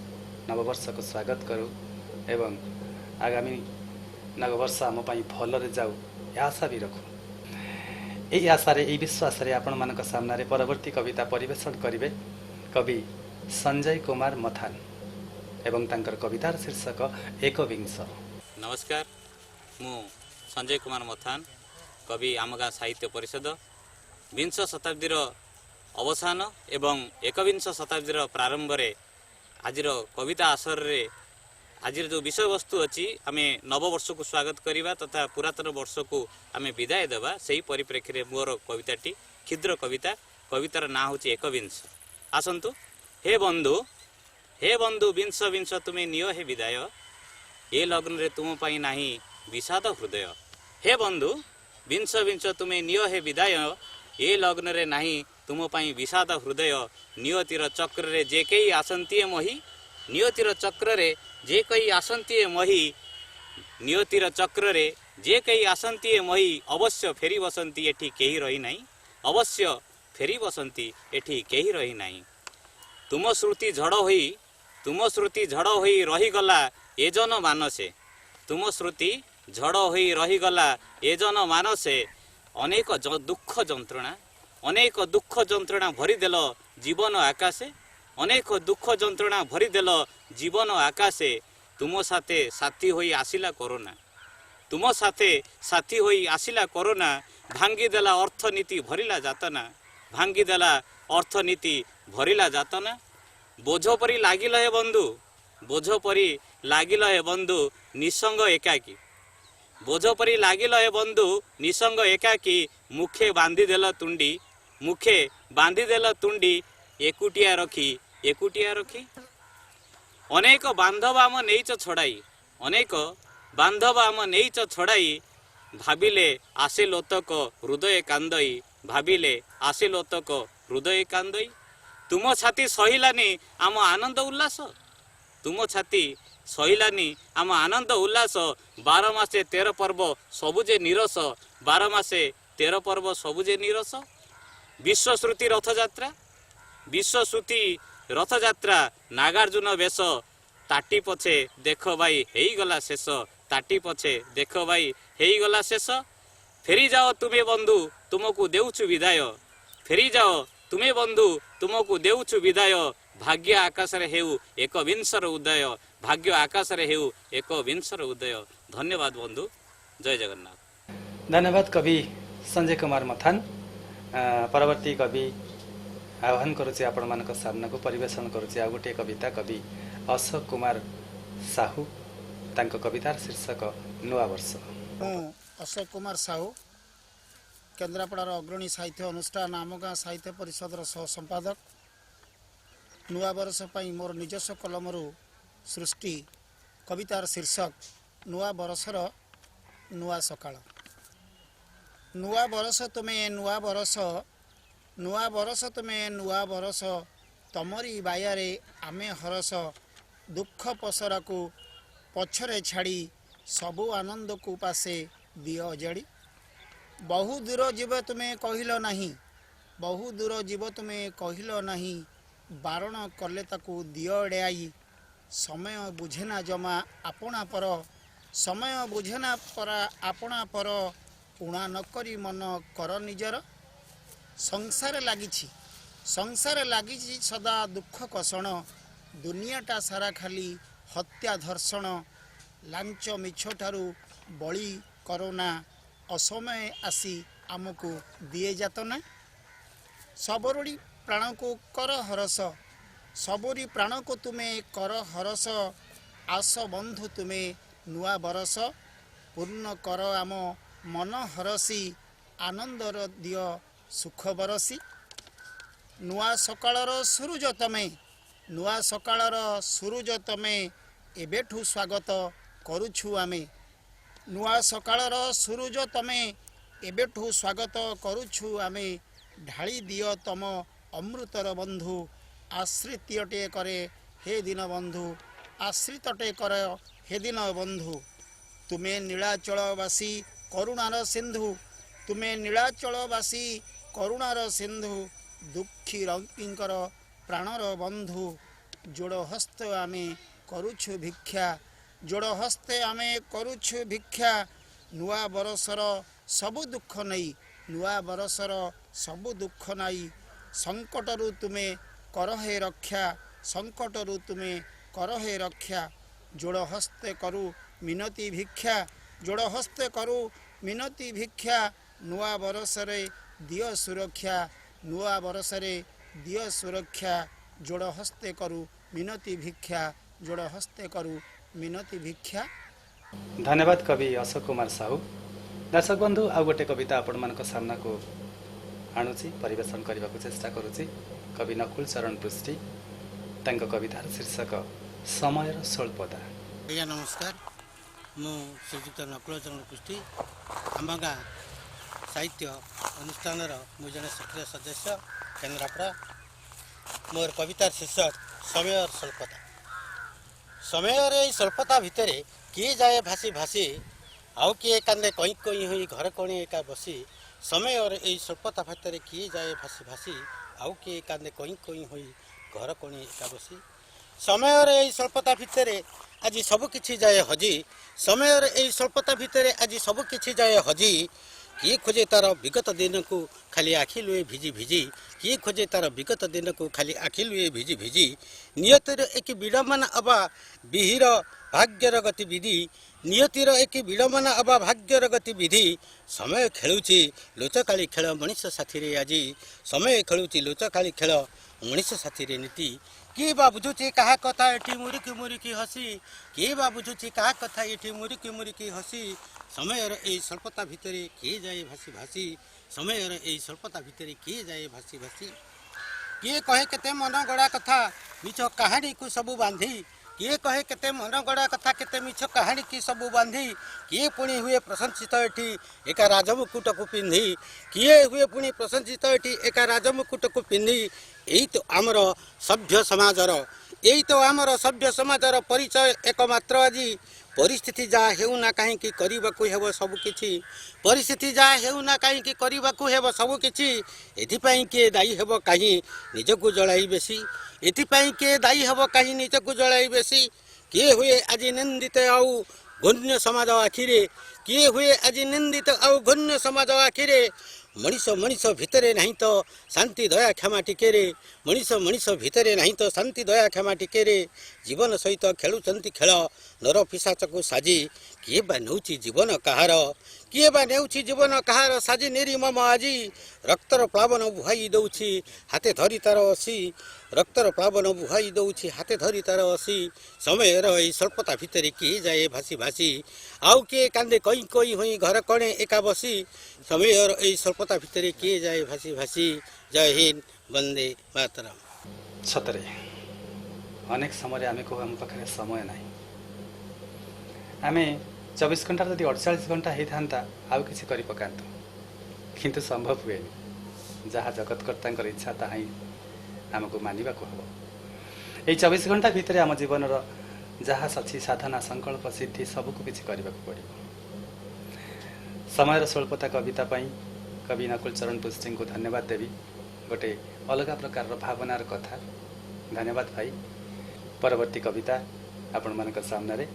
नववर्ष को स्वागत करूँ एवं आगामी नववर्ष आम भलरे जाऊ यह आशा भी रखू। यही आशार यही विश्वास आपण मान सामने परवर्ती कविता परिवेशन करेंगे कवि संजय कुमार मथान एवं तांकर कवितार शीर्षक एकविंश। नमस्कार, मु संजय कुमार मथान कवि आम गाँ साहित्य परिषद विंश शताब्दीर अवसान एवं एकविंश शताब्दीर प्रारंभ रे आजिर कविता आसर रे आजिर जो विषय वस्तु अच्छी आमे नववर्ष को स्वागत करिबा तथा पुरातन वर्ष को आमे विदाय देवा सही परिप्रेक्षी रे मोर कविताटी क्षुद्र कवितार ना होची एकविंश। आसंतु हे बंधु विंश विंश तुम्हें नियो हे विदाय ए लग्न रे तुम पाई नाही विषाद हृदय। हे बंधु विंश विंश तुम्हें नियो हे विदाय ए लग्न रे नाही तुम पाई विषाद हृदय। नियतिर चक्र रे जे कई आसंती मही नियतिर चक्र रे जे कई आसंती मही नियतिर चक्र रे जे कई आसंती मही अवश्य फेरी बसंती एठी केही रही नाही अवश्य फेरी बसंती एठी केही रही नाही। तुम श्रुति झड़ होई रही गला ए जन मानसे तुम श्रुति झड़ होई रही गला ए जन मानसे अनेक दुख जंत्रणा भरीदेल जीवन आकाशे अनेक दुख जंत्रणा भरीदेल जीवन आकाशे तुम साथे साथी होई आसिला कोरोना तुम साथे साथी होई आसिला कोरोना भांगीदेला अर्थनीति भरिला जातना भांगीदेला अर्थनीति भरिला जातना। बोझ परी लागिल हे बंधु बोझ परी लागिल हे बंधु निसंग एकाकी बोझ परी लागिल हे बंधु निसंग एकाकी मुखे बांधी देल तुंडी एकुटिया रखी अनेक बांधव आम नेइच छड़ाई भाविले आसे लोतक हृदय कांदई तुम छाती सहिलानी आम आनंद उल्लास 12 मासे 13 पर्व सबुजे निरस विश्वश्रुति रथयात्रा नागार्जुन वेश ताटी पछे देख भाई हेईगला शेष फेरी जाओ तुम्हें बंधु तुमको देउछु विदाय भाग्य आकाश रे हेउ एक विंशर उदय धन्यवाद बंधु जय जगन्नाथ। धन्यवाद कवि संजय कुमार मथान। परवर्ती कवि आह्वान करुचे आपण मानक सामना को परिवेशन करुचे आ गोटे कविता कवि अशोक कुमार साहू तांको कवितार शीर्षक नुआ वर्ष। अशोक कुमार साहू केन्द्रापड़ार अग्रणी साहित्य अनुष्ठान आम गाँ साहित्य परिषदर सह संपादक नुआ वर्ष पाई मोर निजस्व कलमरू सृष्टि कवितार शीर्षक नुआ बरसर नुआ सकाळ। नुआ बरस तुम्हें नुआ बरस तुम्हें नुआ बरस तमरी बायारे आमे हरस दुख पसरा को पछरे छाड़ी सबु आनंद को पासे दियो अजाड़ी बहु दूर जीव तुम्हें कहल नहीं बारण कले ताकू दियो एड़ाई समय बुझेना जमा आपणा पर आपणा पर उणा नकरी मन कर निजर संसार लागी सदा दुख कषण दुनियाटा सारा खाली हत्या धर्षण लांच मिछ ठारू बली करोना असमय आसी आमको दिए जातना सबरुड़ी प्राण को कर हरस सबुरी प्राण को तुमे कर हरस आस बंधु तुमे नुआ बरस पूर्ण कर आम मन हरसी आनंदर दिय सुख बरसी नुआ सकाळर सूरज तमे नुआ सकाळर सूरज तमे एबेठू स्वागत करुछु आमे नुआ सकाळर सूरज तमे एबेठू स्वागत करुछु आमे ढाली दिय तम अमृतर बंधु आश्रितटे करे हे दिन बंधु आश्रितटे कर हे दिन बंधु तुमे नीलाचलवासी करुणार सिंधु तुमे नीलाचलवासी करुणार सिंधु दुखी रंकींकर प्राणर बंधु जोड़ हस्त आमे करुछु भिक्षा जोड़ हस्ते आमे करुछु भिक्षा नुआ बरसर सबु दुख नहीं नुआ बरसर सबु दुख नहीं संकटरू तुमे करहे रक्षा संकटरू तुमे करहे रक्षा जोड़ हस्ते करू मिनती भिक्षा जोड़ हस्ते करू मिनती भिक्षा नुआ बरसरे दिय सुरक्षा नुआ बरसरे दिय सुरक्षा जोड़ हस्ते करू मिनती भिक्षा जोड़ हस्ते करू मिनती भिक्षा। धन्यवाद कवि अशोक कुमार साहू। दर्शक बंधु आउ गोटे कविता आपण मानक सामना को आणुची परिवेशन करने को चेष्टा करुची कवि नकुल चरण पृष्टि तांको कवितार शीर्षक समयर स्वल्पता। आज्ञा नमस्कार मु श्रीजुक्त नकुल चरण पृष्टि आम गाँ साहित्य अनुष्ठान मु जन सक्रिय सदस्य केन्द्रापड़ा मोर कवितार शीर्षक समय स्वल्पता। समय स्वल्पता भितर किए जाए भासी भासी आउ किए कांदे कई कई हुई घर कणी एका बसी समय यही स्वल्पता भितर किए जाए भासी भासी आउ किए कांदे कई कई हुई घर कणी एका बसी समय यही स्वल्पता भितर आज सबकि जाए हजी समय यही स्वल्पता भितर आज सबकि जाए हजी किए खोजे तार विगत दिन को खाली आखि लुए भिजी भिजी किए खोजे तार विगत दिन को खाली आखि लुए भिजी भिजी नियतिर एक विडम्बना अबा विहिर भाग्यर गतिविधि नियतिर एक विडम्बना अबा भाग्यर गतिविधि समय खेलुची लोचकाली खेल मनीष साथी आज समय खेलुची लोचकाली खेल मनीष साथी नीति किए बा बुझुची कहा कथा एठी मुरिकी मुरिकी हसी किए बा बुझुची कहा कथा एठी मुरिकी मुरिकी हसी समय यही स्वल्पता भितर किए जाए भासी भासी समय यही स्वल्पता भितर किए जाए भासी भासी किए कहे केते मन गड़ा कथा मिछ कहानी को सबू बांधी किए कहे केते मन गड़ा कथा केते मिछ कहानी की सबू बांधी किए पुणी हुए प्रशंसित एठी एका राजमुकुट को पिंधी किए हुए पुणी प्रशंसित एठी एका राजमुकुट को पिंधी यही तो आमर सभ्य समाजर यही तो आमर सभ्य समाजर परिचय एकमात्र आज परिस्थिति जहाँ हेउना कहीं करबाकू हेब सबकि परिस्थिति जहाँ हेउना कहीं करबाकू हेब सबकि एथिपाई किए दायी हेब कहीं निजको जलाई बेसी एथिपाई किए दायी हेब कहीं निजको जलाई बेसी किए हुए आज निंदित आउ घन्य समाज आखिरे किए हुए आज निंदित आउ घन्य समाज आखिरे मनीष मनीष भितरे नहीं तो शांति दया क्षमा टिकेरे मनीष मनीष भितरे नहीं तो शांति दया क्षमा टिकेरे जीवन सहित खेलुचंती खेल नर पिशाच को साजी किए बा नेउची जीवन कहार किए बा नेउची जीवन कहार साजी नेरी मम आजी रक्तर प्लावन बुहाई दउछि हाथे धरी तार असी रक्तर प्लावन बुहाई दउछि हाथे धरी तार असी समय रही स्वल्पता भितर किए जाए भासी भासी आउ किए कांदे कई कई हुई घर कणे एका बसी समय यही स्वल्पता भितर किए जाए भासी भासी। जय हिंद वंदे मातरम। सतरे अनेक समय आम को आम पाखे समय ना आम 24 घंटा जब 48 घंटा होता आउ कि कर पकातु किंतु संभव हुए जहाँ जगतकर्ता इच्छा ता ही आमको मानवा हम यही 24 घंटा भितर आम जीवन जहाँ अच्छी साधना संकल्प सिद्धि सबको किसी करने पड़ो। समय स्वल्पता कविता कवि नकुल चरण पृष्टि को धन्यवाद देवी गोटे अलग प्रकार भावनार कथा धन्यवाद भाई। परवर्ती कविता आपण मान सामने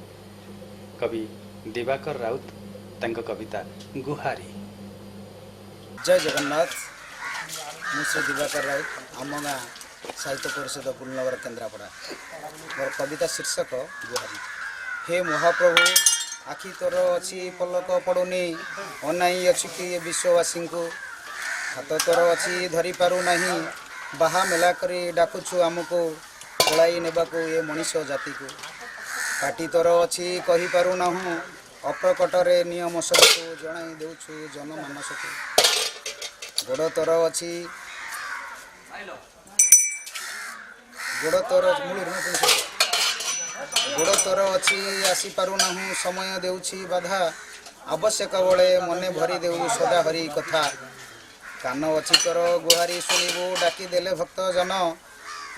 कवि दिवाकर राउत तांको कविता गुहारी। जय जगन्नाथ मुझे दिवाकर राउत आम गाँ साहित्य परिषद पुनगर केन्द्रापड़ा मोर कविता शीर्षक गुहारी। हे महाप्रभु आखि तोर अच्छी पलक पड़ुनी अनाई अच्छी कि विश्ववासी को ହାତ ତୋର ଅଛି ଧରି ପାରୁ ନାହିଁ ବାହା ମେଲା କରି ଡାକୁଛୁ ଆମକୁ ପଳାଇ ନେବାକୁ ଏ ମଣିଷ ଜାତିକୁ ପାଟି ତୋର ଅଛି କହିପାରୁନାହୁଁ ଅପ୍ରକଟରେ ନିୟମ ସବୁକୁ ଜଣାଇ ଦେଉଛୁ ଜନମାନସକୁ ଗୋଡ଼ ତୋର ଅଛି ଗୋଡ଼ ତୋର ଅଛି ଆସିପାରୁନାହୁଁ ସମୟ ଦେଉଛି ବାଧା ଆବଶ୍ୟକ ବେଳେ ମନେ ଭରି ଦେଉ ସଦା ହରି କଥା କାନ ଅଛି ତୋର ଗୁହାରି ଶୁଣିବୁ ଡାକି ଦେଲେ ଭକ୍ତ ଜନ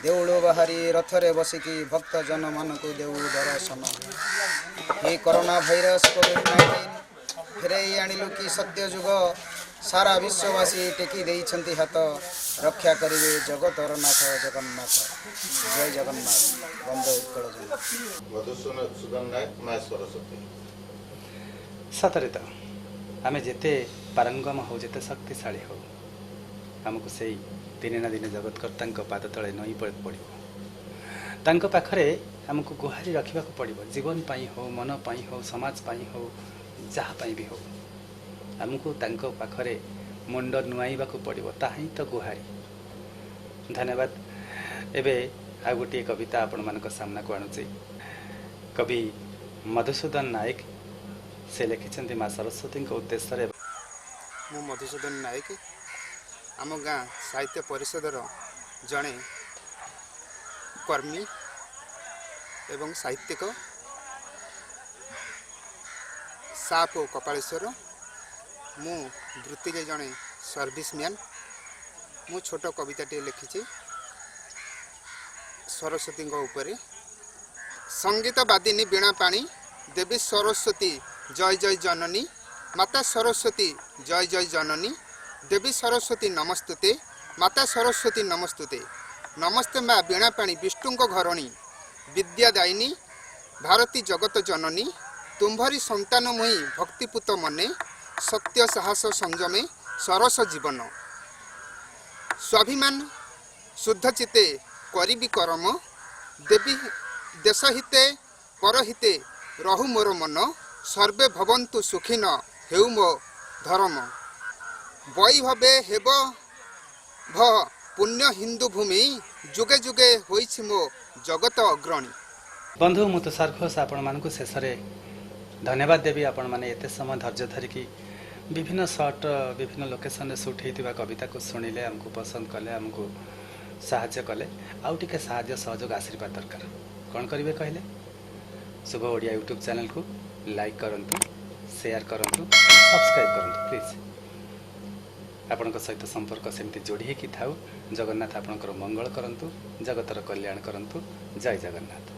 ଦେଉଳୁ ବାହାରି ରଥରେ ବସିକି ଭକ୍ତ ଜନମାନଙ୍କୁ ଦେଉ ଦର୍ଶନ ଏ କରୋନା ଭାଇରସ କୋଭିଡ-19 ଫେରାଇ ଆଣିଲୁ କି ସତ୍ୟ ଯୁଗ ସାରା ବିଶ୍ୱବାସୀ ଟେକି ଦେଇଛନ୍ତି ହାତ ରକ୍ଷା କରିବେ ଜଗତର ନାଥ ଜଗନ୍ନାଥ ଜୟ ଜଗନ୍ନାଥ ବନ୍ଦେ ଉତ୍କଳ ଜୟ ମଧୁସୂଦନ ନାୟକ ମା ସରସ୍ୱତୀ। ସତରେ ତ ଆମେ ଯେତେ ପାରଙ୍ଗମ ହଉ ଯେତେ ଶକ୍ତିଶାଳୀ ହଉ ଆମକୁ ସେଇ ଦିନେ ନା ଦିନେ ଜଗତକର୍ତ୍ତାଙ୍କ ପାଦ ତଳେ ନଇଁ ପଡ଼ିବ ତାଙ୍କ ପାଖରେ ଆମକୁ ଗୁହାରି ରଖିବାକୁ ପଡ଼ିବ ଜୀବନ ପାଇଁ ହଉ ମନ ପାଇଁ ହଉ ସମାଜ ପାଇଁ ହଉ ଯାହା ପାଇଁ ବି ହଉ ଆମକୁ ତାଙ୍କ ପାଖରେ ମୁଣ୍ଡ ନୁଆଇବାକୁ ପଡ଼ିବ ତାହା ହିଁ ତ ଗୁହାରି। ଧନ୍ୟବାଦ। ଏବେ ଆଉ ଗୋଟିଏ କବିତା ଆପଣମାନଙ୍କ ସାମ୍ନାକୁ ଆଣୁଛି କବି ମଧୁସୂଦନ ନାୟକ ସେ ଲେଖିଛନ୍ତି ମା ସରସ୍ୱତୀଙ୍କ ଉଦ୍ଦେଶ୍ୟରେ। ମୁଁ ମଧୁସୂଦନ ନାୟକ ଆମ ଗାଁ ସାହିତ୍ୟ ପରିଷଦର ଜଣେ କର୍ମୀ ଏବଂ ସାହିତ୍ୟିକ ସାପ ଓ କପାଳେଶ୍ୱର ମୁଁ ବୃତ୍ତିରେ ଜଣେ ସର୍ଭିସମ୍ୟାନ୍। ମୁଁ ଛୋଟ କବିତାଟିଏ ଲେଖିଛି ସରସ୍ୱତୀଙ୍କ ଉପରେ। ସଙ୍ଗୀତ ବାଦିନୀ ବୀଣା ପାଣି ଦେବୀ ସରସ୍ୱତୀ ଜୟ ଜୟ ଜନନୀ ମାତା ସରସ୍ୱତୀ ଜୟ ଜୟ ଜନନୀ ଦେବୀ ସରସ୍ୱତୀ ନମସ୍ତୁତେ ମାତା ସରସ୍ୱତୀ ନମସ୍ତୁତେ ନମସ୍ତେ ମା ବୀଣା ପାଣି ବିଷ୍ଣୁଙ୍କ ଘରଣୀ ବିଦ୍ୟାଦାୟିନୀ ଭାରତୀ ଜଗତ ଜନନୀ ତୁମ୍ଭରି ସନ୍ତାନ ମୁହିଁ ଭକ୍ତିପୂତ ମନେ ସତ୍ୟ ସାହସ ସଂଯମେ ସରସ ଜୀବନ ସ୍ୱାଭିମାନ ଶୁଦ୍ଧ ଚିତେ କରିବି କରମ ଦେବୀ ଦେଶ ହିତେ ପରହିତେ ରହୁ ମୋର ମନ ସର୍ବେ ଭବନ୍ତୁ ସୁଖୀନ ହେଉ ମୋ ଧର୍ମ ବୈଭବେ ହେବ ଭ ପୁଣ୍ୟ ହିନ୍ଦୁ ଭୂମି ଯୁଗେ ଯୁଗେ ହୋଇଛି ମୋ ଜଗତ ଅଗ୍ରଣୀ। ବନ୍ଧୁ ମୁଁ ତୁଷାର ଘୋଷ ଆପଣମାନଙ୍କୁ ଶେଷରେ ଧନ୍ୟବାଦ ଦେବି। ଆପଣମାନେ ଏତେ ସମୟ ଧୈର୍ଯ୍ୟ ଧରିକି ବିଭିନ୍ନ ସର୍ଟ ବିଭିନ୍ନ ଲୋକେସନରେ ସୁଟ୍ ହେଇଥିବା କବିତାକୁ ଶୁଣିଲେ ଆମକୁ ପସନ୍ଦ କଲେ ଆମକୁ ସାହାଯ୍ୟ କଲେ। ଆଉ ଟିକେ ସାହାଯ୍ୟ ସହଯୋଗ ଆଶୀର୍ବାଦ ଦରକାର। କ'ଣ କରିବେ କହିଲେ ଶୁଭ ଓଡ଼ିଆ ୟୁଟ୍ୟୁବ୍ ଚ୍ୟାନେଲକୁ ଲାଇକ୍ କରନ୍ତୁ ସେୟାର କରନ୍ତୁ ସବସ୍କ୍ରାଇବ୍ କରନ୍ତୁ ପ୍ଲିଜ୍। ଆପଣଙ୍କ ସହିତ ସମ୍ପର୍କ ସେମିତି ଯୋଡ଼ି ହେଇକି ଥାଉ। ଜଗନ୍ନାଥ ଆପଣଙ୍କର ମଙ୍ଗଳ କରନ୍ତୁ ଜଗତର କଲ୍ୟାଣ କରନ୍ତୁ। ଜୟ ଜଗନ୍ନାଥ।